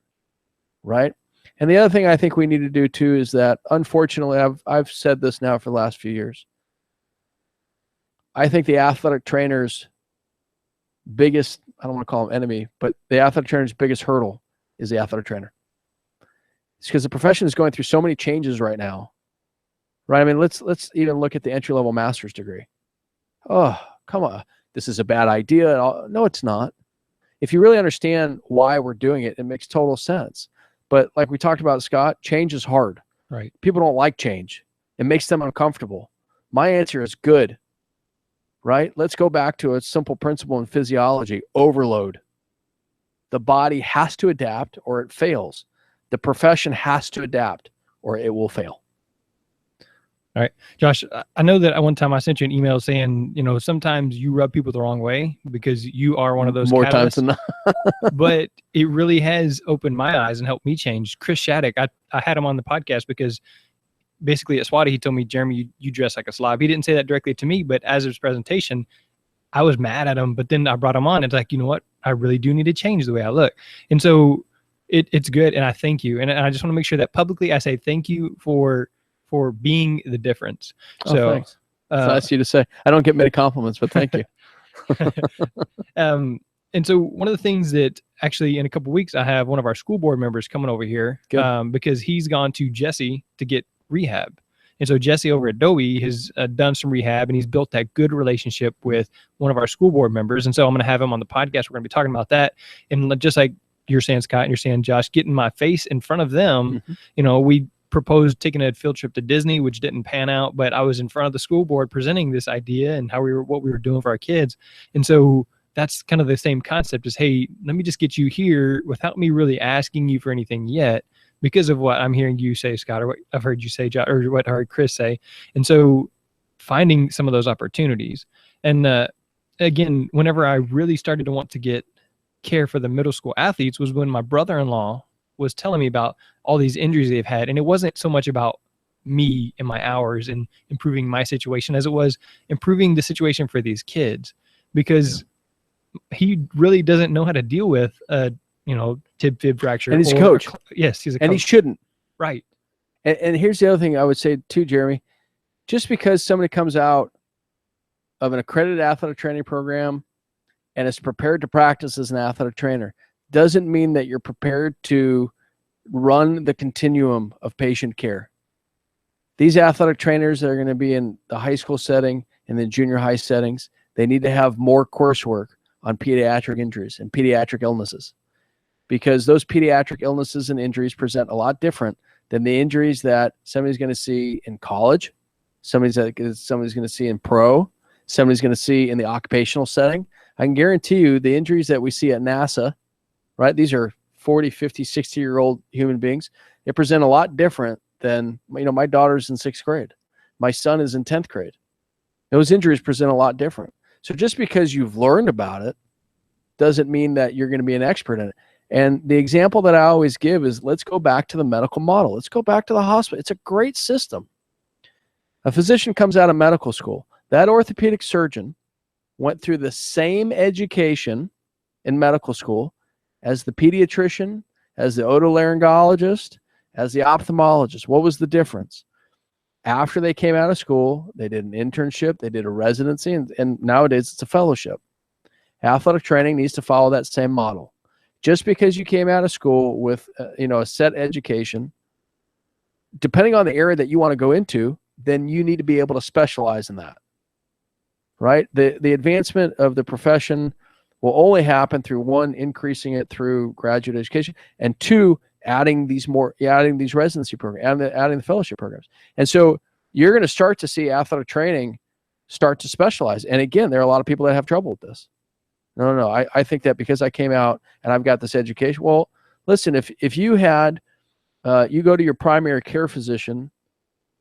right? And the other thing I think we need to do too is that, unfortunately, I've said this now for the last few years. I think the athletic trainer's biggest, I don't want to call him enemy, but the athletic trainer's biggest hurdle is the athletic trainer. It's because the profession is going through so many changes right now, right? I mean, let's even look at the entry-level master's degree. Oh, come on. This is a bad idea. No, it's not. If you really understand why we're doing it, it makes total sense. But like we talked about, Scott, change is hard. Right. People don't like change. It makes them uncomfortable. My answer is good, right? Let's go back to a simple principle in physiology: overload. The body has to adapt or it fails. The profession has to adapt or it will fail. All right, Josh, I know that at one time I sent you an email saying, sometimes you rub people the wrong way because you are one of those More catalysts. times than not. But it really has opened my eyes and helped me change. Chris Shattuck, I had him on the podcast because basically at SWATA, he told me, Jeremy, you dress like a slob. He didn't say that directly to me, but as his presentation, I was mad at him. But then I brought him on. It's like, you know what? I really do need to change the way I look. And so it's good. And I thank you. And I just want to make sure that publicly I say thank you for being the difference. Oh, So thanks. It's nice of you to say. I don't get many compliments, but thank you. And so one of the things that actually in a couple of weeks, I have one of our school board members coming over here because he's gone to Jesse to get rehab. And so Jesse over at Dowie has done some rehab and he's built that good relationship with one of our school board members. And so I'm going to have him on the podcast. We're going to be talking about that. And just like you're saying, Scott, and you're saying, Josh, getting my face in front of them, we proposed taking a field trip to Disney, which didn't pan out, but I was in front of the school board presenting this idea and what we were doing for our kids. And so that's kind of the same concept as, hey, let me just get you here without me really asking you for anything yet, because of what I'm hearing you say, Scott, or what I've heard you say, or what I heard Chris say. And so finding some of those opportunities. And again, whenever I really started to want to get care for the middle school athletes was when my brother-in-law was telling me about all these injuries they've had. And it wasn't so much about me and my hours and improving my situation as it was improving the situation for these kids, because he really doesn't know how to deal with tib fib fracture. And he's a coach. Yes, he's a coach. And he shouldn't. Right. And here's the other thing I would say too, Jeremy. Just because somebody comes out of an accredited athletic training program and is prepared to practice as an athletic trainer doesn't mean that you're prepared to run the continuum of patient care. These athletic trainers that are going to be in the high school setting and the junior high settings, they need to have more coursework on pediatric injuries and pediatric illnesses, because those pediatric illnesses and injuries present a lot different than the injuries that somebody's going to see in college, somebody's going to see in pro, somebody's going to see in the occupational setting. I can guarantee you the injuries that we see at NASA, right? These are 40, 50, 60-year-old human beings. They present a lot different than, my daughter's in 6th grade. My son is in 10th grade. Those injuries present a lot different. So just because you've learned about it doesn't mean that you're going to be an expert in it. And the example that I always give is, let's go back to the medical model. Let's go back to the hospital. It's a great system. A physician comes out of medical school. That orthopedic surgeon went through the same education in medical school as the pediatrician, as the otolaryngologist, as the ophthalmologist. What was the difference? After they came out of school, they did an internship, they did a residency, and nowadays it's a fellowship. Athletic training needs to follow that same model. Just because you came out of school with a set education, depending on the area that you want to go into, then you need to be able to specialize in that. Right? The advancement of the profession will only happen through, one, increasing it through graduate education, and two, adding these residency programs, adding the fellowship programs. And so you're going to start to see athletic training start to specialize. And again, there are a lot of people that have trouble with this. No. I think that because I came out and I've got this education. Well, listen, if you had, you go to your primary care physician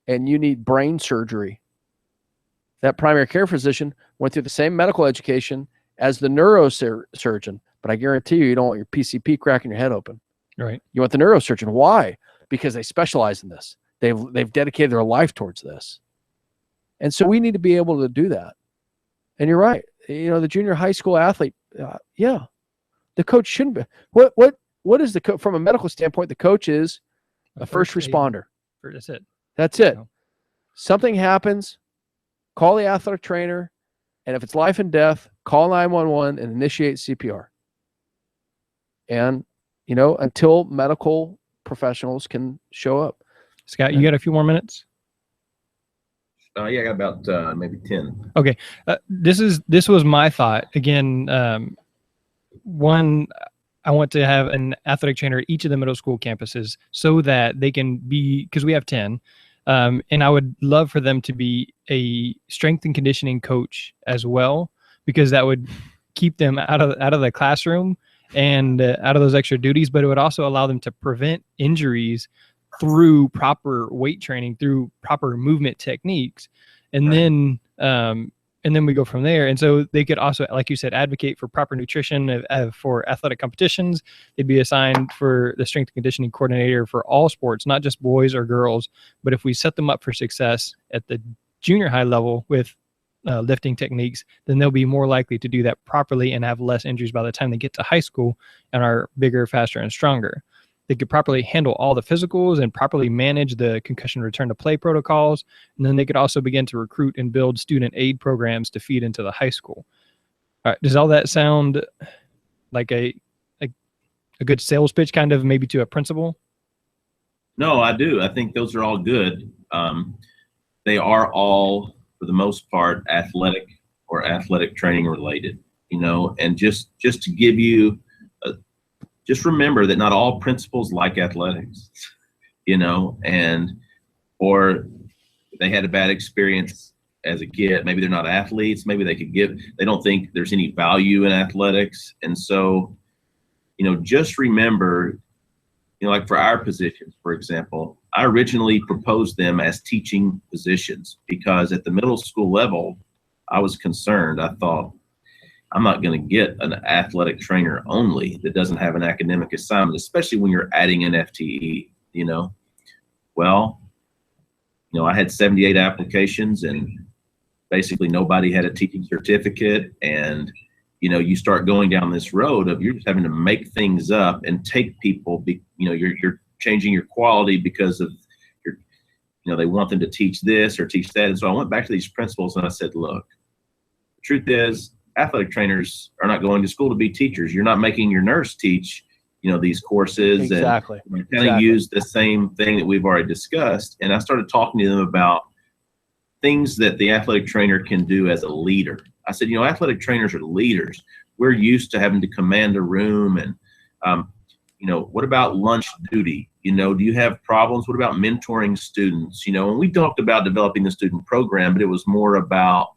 and you need brain surgery, that primary care physician went through the same medical education as the neurosurgeon, but I guarantee you don't want your PCP cracking your head open. Right. You want the neurosurgeon. Why? Because they specialize in this. They've dedicated their life towards this. And so we need to be able to do that. And you're right. You know, the junior high school athlete, yeah, the coach shouldn't be. What is the coach from a medical standpoint? The coach is a first responder. That's it. That's it. Something happens, call the athletic trainer, and if it's life and death, call 911 and initiate CPR. And, you know, until medical professionals can show up. Scott, you got a few more minutes? Yeah, I got about maybe 10. Okay. This was my thought. Again, one, I want to have an athletic trainer at each of the middle school campuses so that they can be, because we have 10, and I would love for them to be a strength and conditioning coach as well, because that would keep them out of the classroom and out of those extra duties, but it would also allow them to prevent injuries through proper weight training, through proper movement techniques. And then we go from there. And so they could also, like you said, advocate for proper nutrition for athletic competitions. They'd be assigned for the strength and conditioning coordinator for all sports, not just boys or girls. But if we set them up for success at the junior high level with lifting techniques, then they'll be more likely to do that properly and have less injuries by the time they get to high school and are bigger, faster, and stronger. They could properly handle all the physicals and properly manage the concussion return to play protocols. And then they could also begin to recruit and build student aid programs to feed into the high school. All right. Does all that sound like a good sales pitch, kind of maybe to a principal? No, I do. I think those are all good. They are all, for the most part, athletic or athletic training related, you know, and just to give you just remember that not all principals like athletics, you know, or they had a bad experience as a kid. Maybe they're not athletes. Maybe they don't think there's any value in athletics. And so, you know, just remember, you know, like for our positions, for example, I originally proposed them as teaching positions because at the middle school level, I was concerned. I thought, I'm not going to get an athletic trainer only that doesn't have an academic assignment, especially when you're adding an FTE, you know. Well, you know, I had 78 applications and basically nobody had a teaching certificate. And, you know, you start going down this road of you're just having to make things up and take people, you know, you're changing your quality because of your, you know, they want them to teach this or teach that. And so I went back to these principals and I said, look, the truth is, athletic trainers are not going to school to be teachers. You're not making your nurse teach, you know, these courses. Exactly. And kind of use the same thing that we've already discussed. And I started talking to them about things that the athletic trainer can do as a leader. I said, you know, athletic trainers are leaders. We're used to having to command a room. And, you know, what about lunch duty? You know, do you have problems? What about mentoring students? You know, and we talked about developing the student program, but it was more about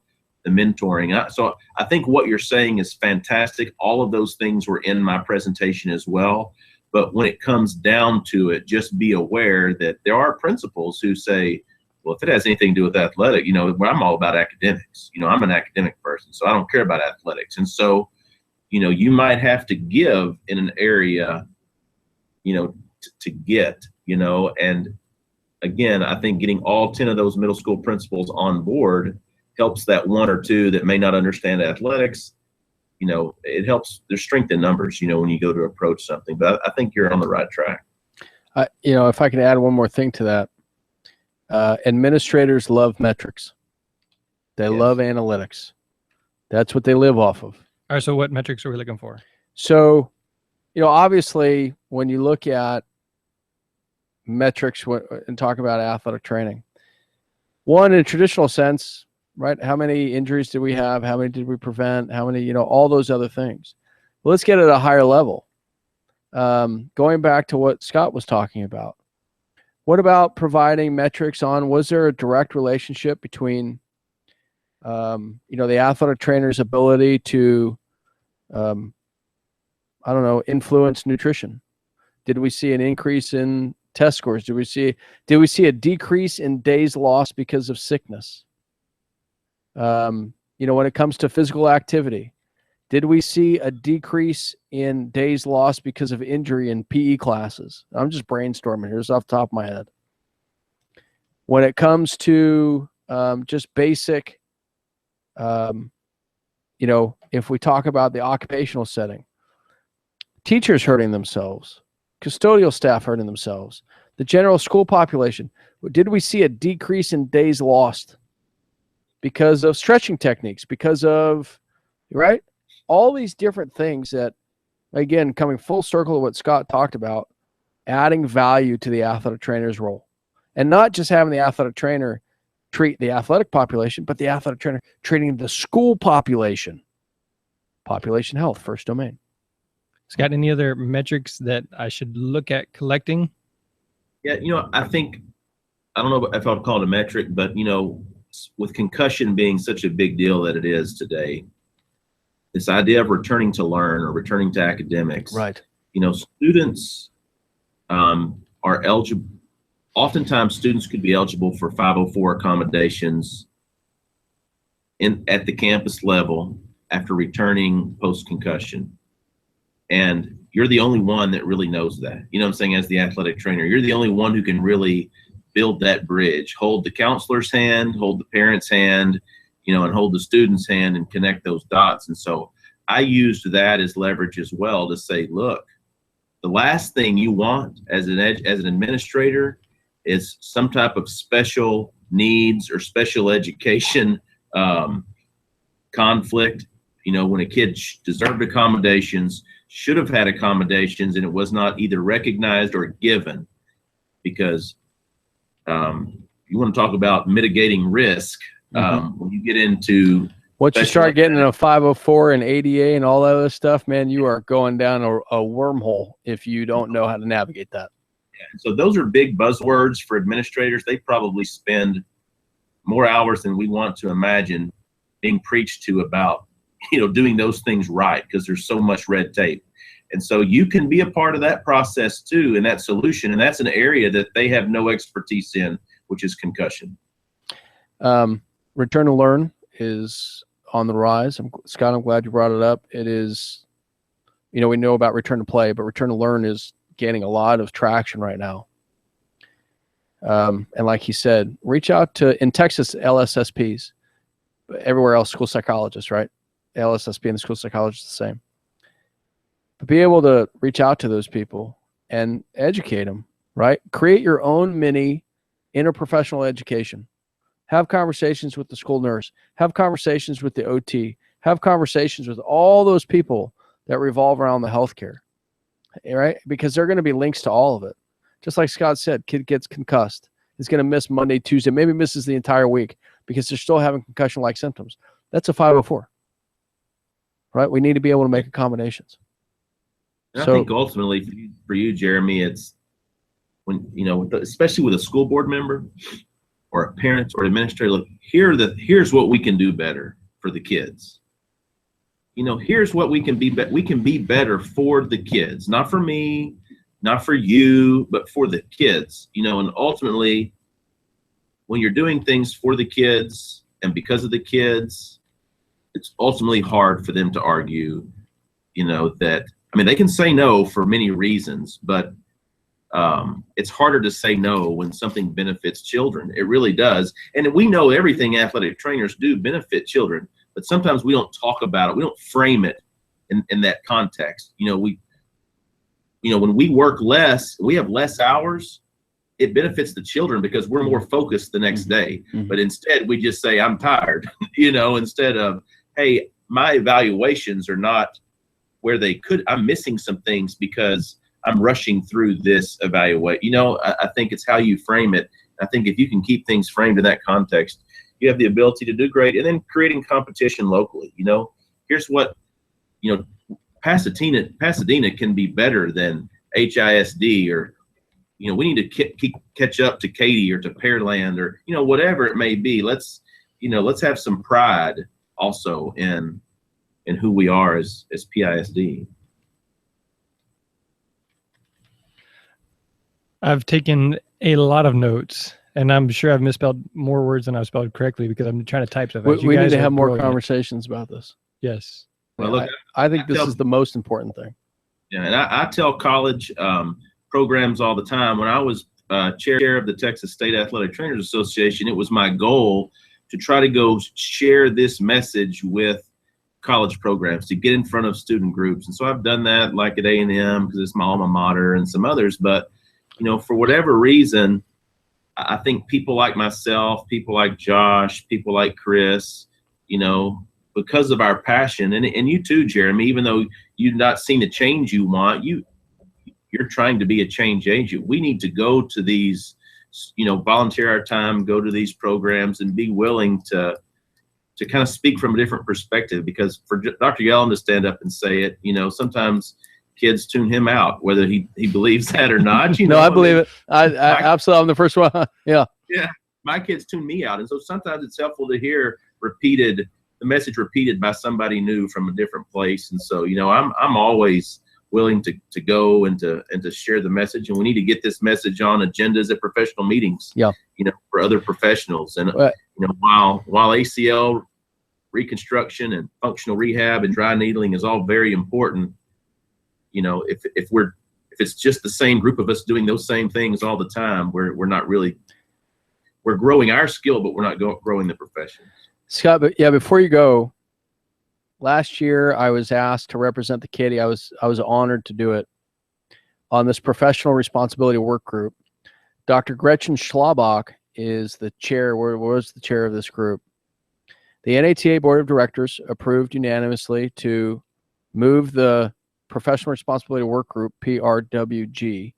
the mentoring. So I think what you're saying is fantastic. All of those things were in my presentation as well. But when it comes down to it, just be aware that there are principals who say, well, if it has anything to do with athletic, you know, I'm all about academics. You know, I'm an academic person, so I don't care about athletics. And so, you know, you might have to give in an area, you know, to get, you know, and again, I think getting all 10 of those middle school principals on board helps that one or two that may not understand athletics. You know, it helps. There's strength in numbers, you know, when you go to approach something. But I think you're on the right track. You know, if I could add one more thing to that, administrators love metrics. They love analytics. That's what they live off of. All right. So what metrics are we looking for? So, you know, obviously, when you look at metrics and talk about athletic training, one, in a traditional sense, right? How many injuries did we have? How many did we prevent? How many, you know, all those other things. Well, let's get at a higher level. Going back to what Scott was talking about. What about providing metrics on, was there a direct relationship between, you know, the athletic trainer's ability to, I don't know, influence nutrition? Did we see an increase in test scores? Did we see a decrease in days lost because of sickness? When it comes to physical activity, did we see a decrease in days lost because of injury in PE classes? I'm just brainstorming here, off the top of my head. When it comes to just basic, if we talk about the occupational setting, teachers hurting themselves, custodial staff hurting themselves, the general school population, did we see a decrease in days lost because of stretching techniques, because of, right? All these different things that, again, coming full circle to what Scott talked about, adding value to the athletic trainer's role. And not just having the athletic trainer treat the athletic population, but the athletic trainer treating the school population. Population health, first domain. Scott, any other metrics that I should look at collecting? Yeah, I think, I don't know if I would call it a metric, but, with concussion being such a big deal that it is today, this idea of returning to learn or returning to academics, right? Students are eligible. Oftentimes, students could be eligible for 504 accommodations at the campus level after returning post-concussion. And you're the only one that really knows that. You know what I'm saying? As the athletic trainer, you're the only one who can really build that bridge, hold the counselor's hand, hold the parent's hand, and hold the student's hand and connect those dots. And so I used that as leverage as well to say, look, the last thing you want as an administrator is some type of special needs or special education conflict. When a kid deserved accommodations, should have had accommodations, and it was not either recognized or given, because you want to talk about mitigating risk. When you get into once you start getting in a 504 and ADA and all that other stuff, man, you are going down a wormhole if you don't know how to navigate that. Yeah. So those are big buzzwords for administrators. They probably spend more hours than we want to imagine being preached to about, doing those things right, because there's so much red tape. And so you can be a part of that process too, in that solution. And that's an area that they have no expertise in, which is concussion. Return to learn is on the rise. Scott, I'm glad you brought it up. It is, we know about return to play, but return to learn is gaining a lot of traction right now. And like he said, reach out to, in Texas, LSSPs, everywhere else, school psychologists, right? LSSP and the school psychologist is the same. But be able to reach out to those people and educate them, right? Create your own mini interprofessional education. Have conversations with the school nurse. Have conversations with the OT. Have conversations with all those people that revolve around the healthcare, right? Because they're going to be links to all of it. Just like Scott said, kid gets concussed. Is going to miss Monday, Tuesday, maybe misses the entire week because they're still having concussion-like symptoms. That's a 504, right? We need to be able to make accommodations. And I think ultimately for you, Jeremy, it's when, especially with a school board member or a parent or administrator, look, here's what we can do better for the kids. Here's what we can be better for the kids, not for me, not for you, but for the kids, and ultimately when you're doing things for the kids and because of the kids, it's ultimately hard for them to argue, that, they can say no for many reasons, but it's harder to say no when something benefits children. It really does. And we know everything athletic trainers do benefit children, but sometimes we don't talk about it. We don't frame it in that context. When we work less, we have less hours, it benefits the children because we're more focused the next day. Mm-hmm. But instead we just say, I'm tired, instead of, hey, my evaluations are not where they could, I'm missing some things because I'm rushing through this evaluate. I think it's how you frame it. I think if you can keep things framed in that context, you have the ability to do great. And then creating competition locally. Here's what, Pasadena can be better than HISD, or, we need to catch up to Katy or to Pearland, or, whatever it may be. Let's have some pride also in who we are as PISD. I've taken a lot of notes And I'm sure I've misspelled more words than I've spelled correctly because I'm trying to type so fast. We need guys to are have more brilliant. conversations about this. Yes. Well, look, I think this tell- is the most important thing. Yeah, and I tell college programs all the time. When I was chair of the Texas State Athletic Trainers Association, it was my goal to try to go share this message with college programs, to get in front of student groups. And so I've done that, like at A&M, because it's my alma mater, and some others. But, for whatever reason, I think people like myself, people like Josh, people like Chris, because of our passion, and you too, Jeremy, even though you've not seen the change you want, you're trying to be a change agent. We need to go to these, volunteer our time, go to these programs, and be willing to kind of speak from a different perspective. Because for Dr. Yellen to stand up and say it, sometimes kids tune him out, whether he believes that or not. No, I believe it. I absolutely, I'm the first one. Yeah. Yeah, my kids tune me out, and so sometimes it's helpful to hear the message repeated by somebody new from a different place. And so, I'm always willing to go and to share the message, and we need to get this message on agendas at professional meetings. Yeah. For other professionals. And while ACL reconstruction and functional rehab and dry needling is all very important, if it's just the same group of us doing those same things all the time, we're not really, we're growing our skill, but we're not growing the profession. Scott, but yeah, before you go, last year I was asked to represent the Katy. I was honored to do it on this professional responsibility work group. Dr. Gretchen Schlabach is the chair, was the chair of this group. The NATA Board of Directors approved unanimously to move the Professional Responsibility Work Group, PRWG,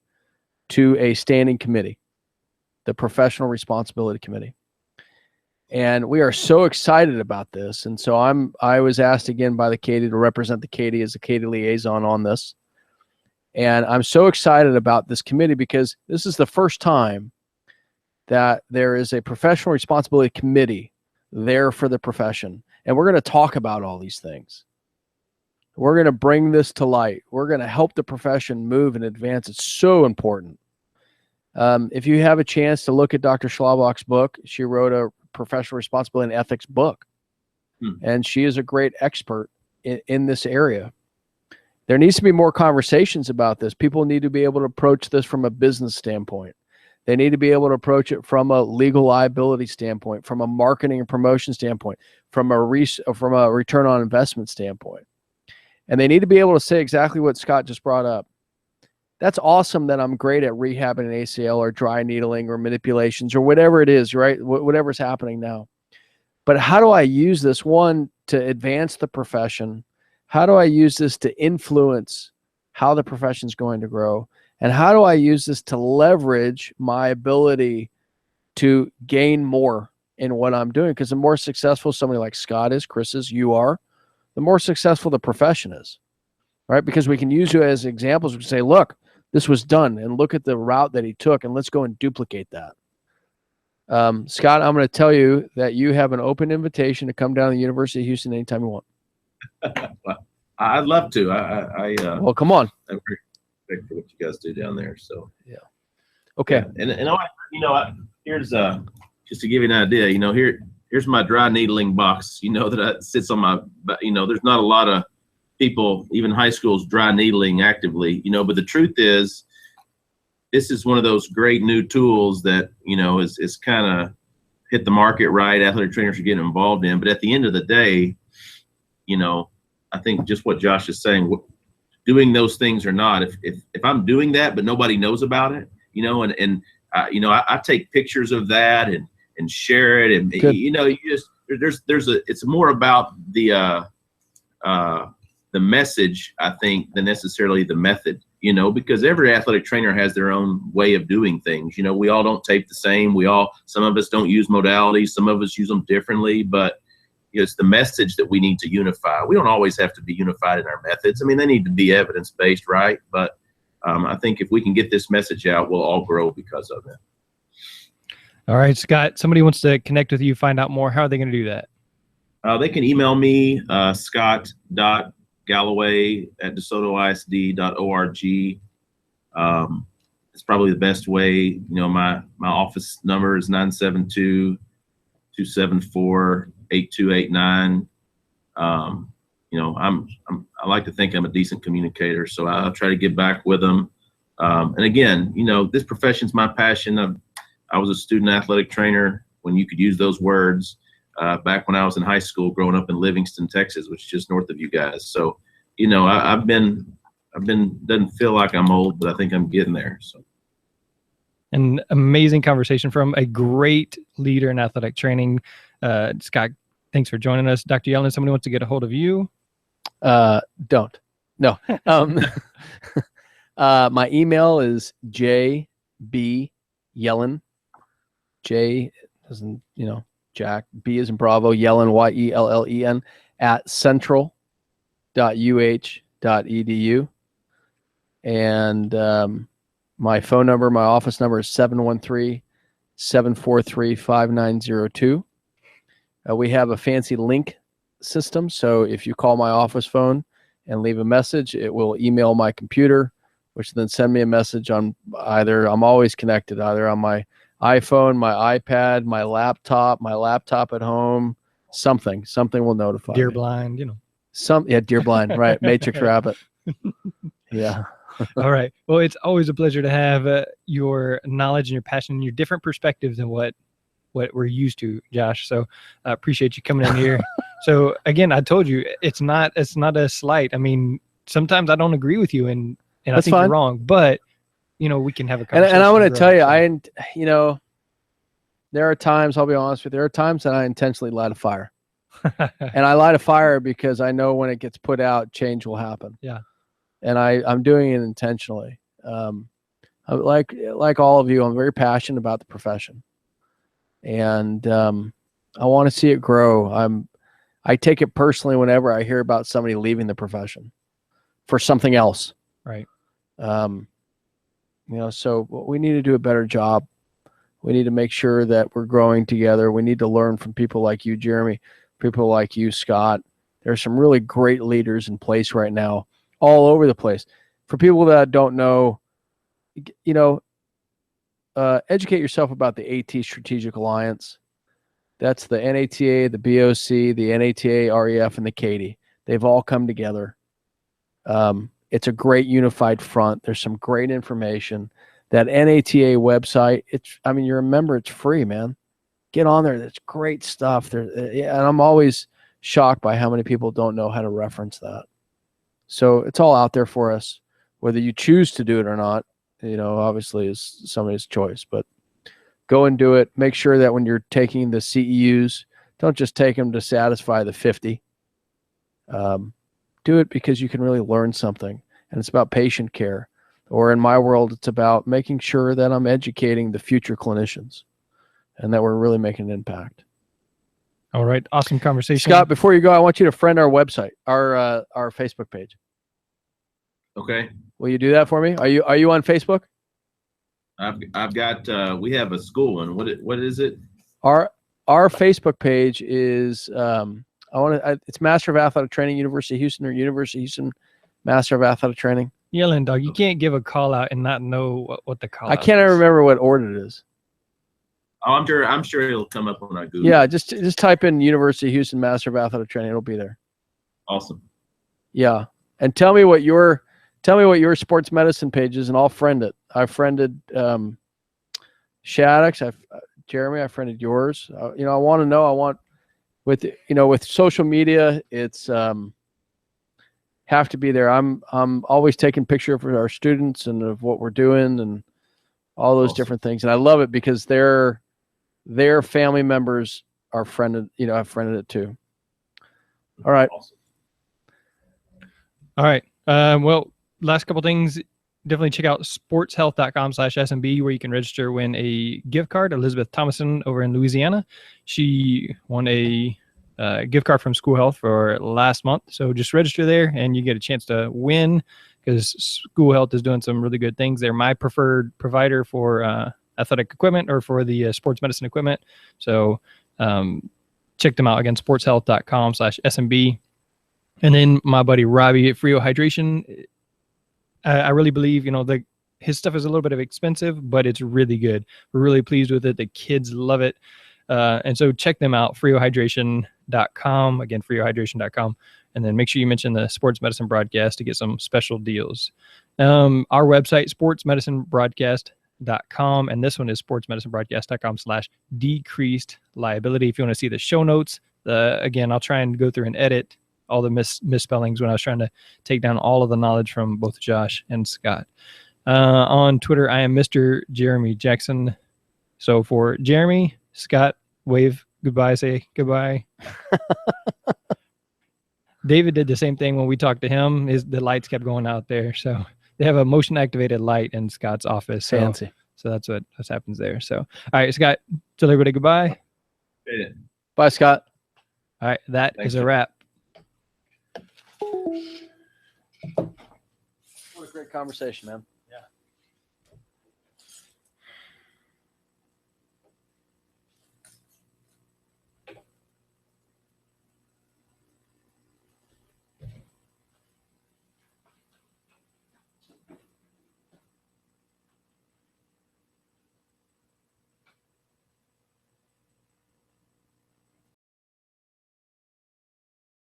to a standing committee, the Professional Responsibility Committee. And we are so excited about this. And so I was asked again by the Katy to represent the Katy as a Katy liaison on this. And I'm so excited about this committee because this is the first time that there is a professional responsibility committee there for the profession. And we're going to talk about all these things. We're going to bring this to light. We're going to help the profession move and advance. It's so important. If you have a chance to look at Dr. Schlabach's book, she wrote a professional responsibility and ethics book. And she is a great expert in this area. There needs to be more conversations about this. People need to be able to approach this from a business standpoint. They need to be able to approach it from a legal liability standpoint, from a marketing and promotion standpoint, from a return on investment standpoint. And they need to be able to say exactly what Scott just brought up. That's awesome that I'm great at rehabbing an ACL or dry needling or manipulations or whatever it is, right? Whatever's happening now. But how do I use this, one, to advance the profession? How do I use this to influence how the profession is going to grow? And how do I use this to leverage my ability to gain more in what I'm doing? Because the more successful somebody like Scott is, Chris is, you are, the more successful the profession is, right? Because we can use you as examples. We can say, look, this was done, and look at the route that he took, and let's go and duplicate that. Scott, I'm going to tell you that you have an open invitation to come down to the University of Houston anytime you want. Well, I'd love to. Well, come on. I'm very respect for what you guys do down there. So yeah. Okay. And here's just to give you an idea. Here's my dry needling box. That sits on my. There's not a lot of people, even high schools, dry needling actively. But the truth is, this is one of those great new tools that is kind of hit the market right. Athletic trainers are getting involved in. But at the end of the day, I think just what Josh is saying, doing those things or not, if I'm doing that but nobody knows about it, I take pictures of that and share it, and Good. It's more about the message, I think, than necessarily the method. Because every athletic trainer has their own way of doing things. We all don't tape the same. Some of us don't use modalities. Some of us use them differently, but it's the message that we need to unify. We don't always have to be unified in our methods. I mean, they need to be evidence-based, right? But I think if we can get this message out, we'll all grow because of it. All right, Scott, somebody wants to connect with you, find out more. How are they going to do that? They can email me, scott.galloway@desotoisd.org. it's probably the best way. My office number is 972-274-8289. I like to think I'm a decent communicator, so I'll try to get back with them. And again, this profession's my passion. I was a student athletic trainer when you could use those words back when I was in high school, growing up in Livingston, Texas, which is just north of you guys. So, I've been, doesn't feel like I'm old, but I think I'm getting there. So. An amazing conversation from a great leader in athletic training. Scott, thanks for joining us. Dr. Yellen, somebody wants to get a hold of you. Don't. No. My email is jbyellen. J doesn't, Jack. B is in Bravo. Yellen, YELLEN at central.uh.edu. And my phone number, my office number is 713-743-5902. We have a fancy link system. So if you call my office phone and leave a message, it will email my computer, which then send me a message on I'm always connected, either on my iPhone, my iPad, my laptop at home, something will notify Deer me. blind, Deer blind, right. Matrix rabbit. Yeah. All right. Well, it's always a pleasure to have your knowledge and your passion and your different perspectives than what we're used to, Josh. So I appreciate you coming in here. So again, I told you, it's not a slight. I mean, sometimes I don't agree with you and I think fine. you're wrong, but we can have a conversation. And I'm going to tell you, there are times, I'll be honest with you, there are times that I intentionally light a fire. And I light a fire because I know when it gets put out, change will happen. Yeah. And I'm doing it intentionally. Like all of you, I'm very passionate about the profession, and I want to see it grow. I take it personally whenever I hear about somebody leaving the profession for something else. Right. So we need to do a better job. We need to make sure that we're growing together. We need to learn from people like you, Jeremy, people like you, Scott. There's some really great leaders in place right now, all over the place. For people that don't know, educate yourself about the AT Strategic Alliance. That's the NATA, the BOC, the NATA, REF, and the CATI. They've all come together. It's a great unified front. There's some great information. That NATA website, you're a member, it's free, man. Get on there. That's great stuff. And I'm always shocked by how many people don't know how to reference that. So it's all out there for us. Whether you choose to do it or not, obviously is somebody's choice. But go and do it. Make sure that when you're taking the CEUs, don't just take them to satisfy the 50. Do it because you can really learn something. And it's about patient care. Or in my world, it's about making sure that I'm educating the future clinicians and that we're really making an impact. All right. Awesome conversation. Scott, before you go, I want you to friend our website, our Facebook page. Okay. Will you do that for me? Are you on Facebook? I've got, we have a school one. What is it? Our Facebook page is, it's Master of Athletic Training, University of Houston, or University of Houston Master of Athletic Training. Yellen, dog, you can't give a call out and not know what the call out I can't is. remember what order it is. Oh, I'm sure it'll come up when I Google. Yeah, just type in University of Houston Master of Athletic Training. It'll be there. Awesome. Yeah, and tell me what your sports medicine page is, and I'll friend it. I friended Shaddix. Jeremy, I friended yours. I want to know. With social media, it's have to be there. I'm always taking pictures for our students and of what we're doing and all those different things. And I love it because their family members are friended, I've friended it too. All right. Awesome. All right. Well, last couple things, definitely check out sportshealth.com/SMB where you can register, win a gift card. Elizabeth Thomason over in Louisiana, she won a gift card from School Health for last month. So just register there and you get a chance to win because School Health is doing some really good things. They're my preferred provider for athletic equipment or for the sports medicine equipment. So check them out again, sportshealth.com/SMB. And then my buddy Robbie at Frio Hydration. I really believe, his stuff is a little bit expensive, but it's really good. We're really pleased with it. The kids love it. And so check them out, freeohydration.com. Again, freeohydration.com. And then make sure you mention the Sports Medicine Broadcast to get some special deals. Our website, sportsmedicinebroadcast.com. And this one is sportsmedicinebroadcast.com/decreased liability. If you want to see the show notes, again, I'll try and go through and edit all the misspellings when I was trying to take down all of the knowledge from both Josh and Scott. On Twitter, I am Mr. Jeremy Jackson. So for Jeremy, Scott, wave goodbye, say goodbye. David did the same thing when we talked to him. The lights kept going out there. So they have a motion activated light in Scott's office. So, Fancy. So that's what happens there. So, all right, Scott, tell everybody goodbye. Bye, Scott. All right, that Thank is you. a wrap. What a great conversation, man.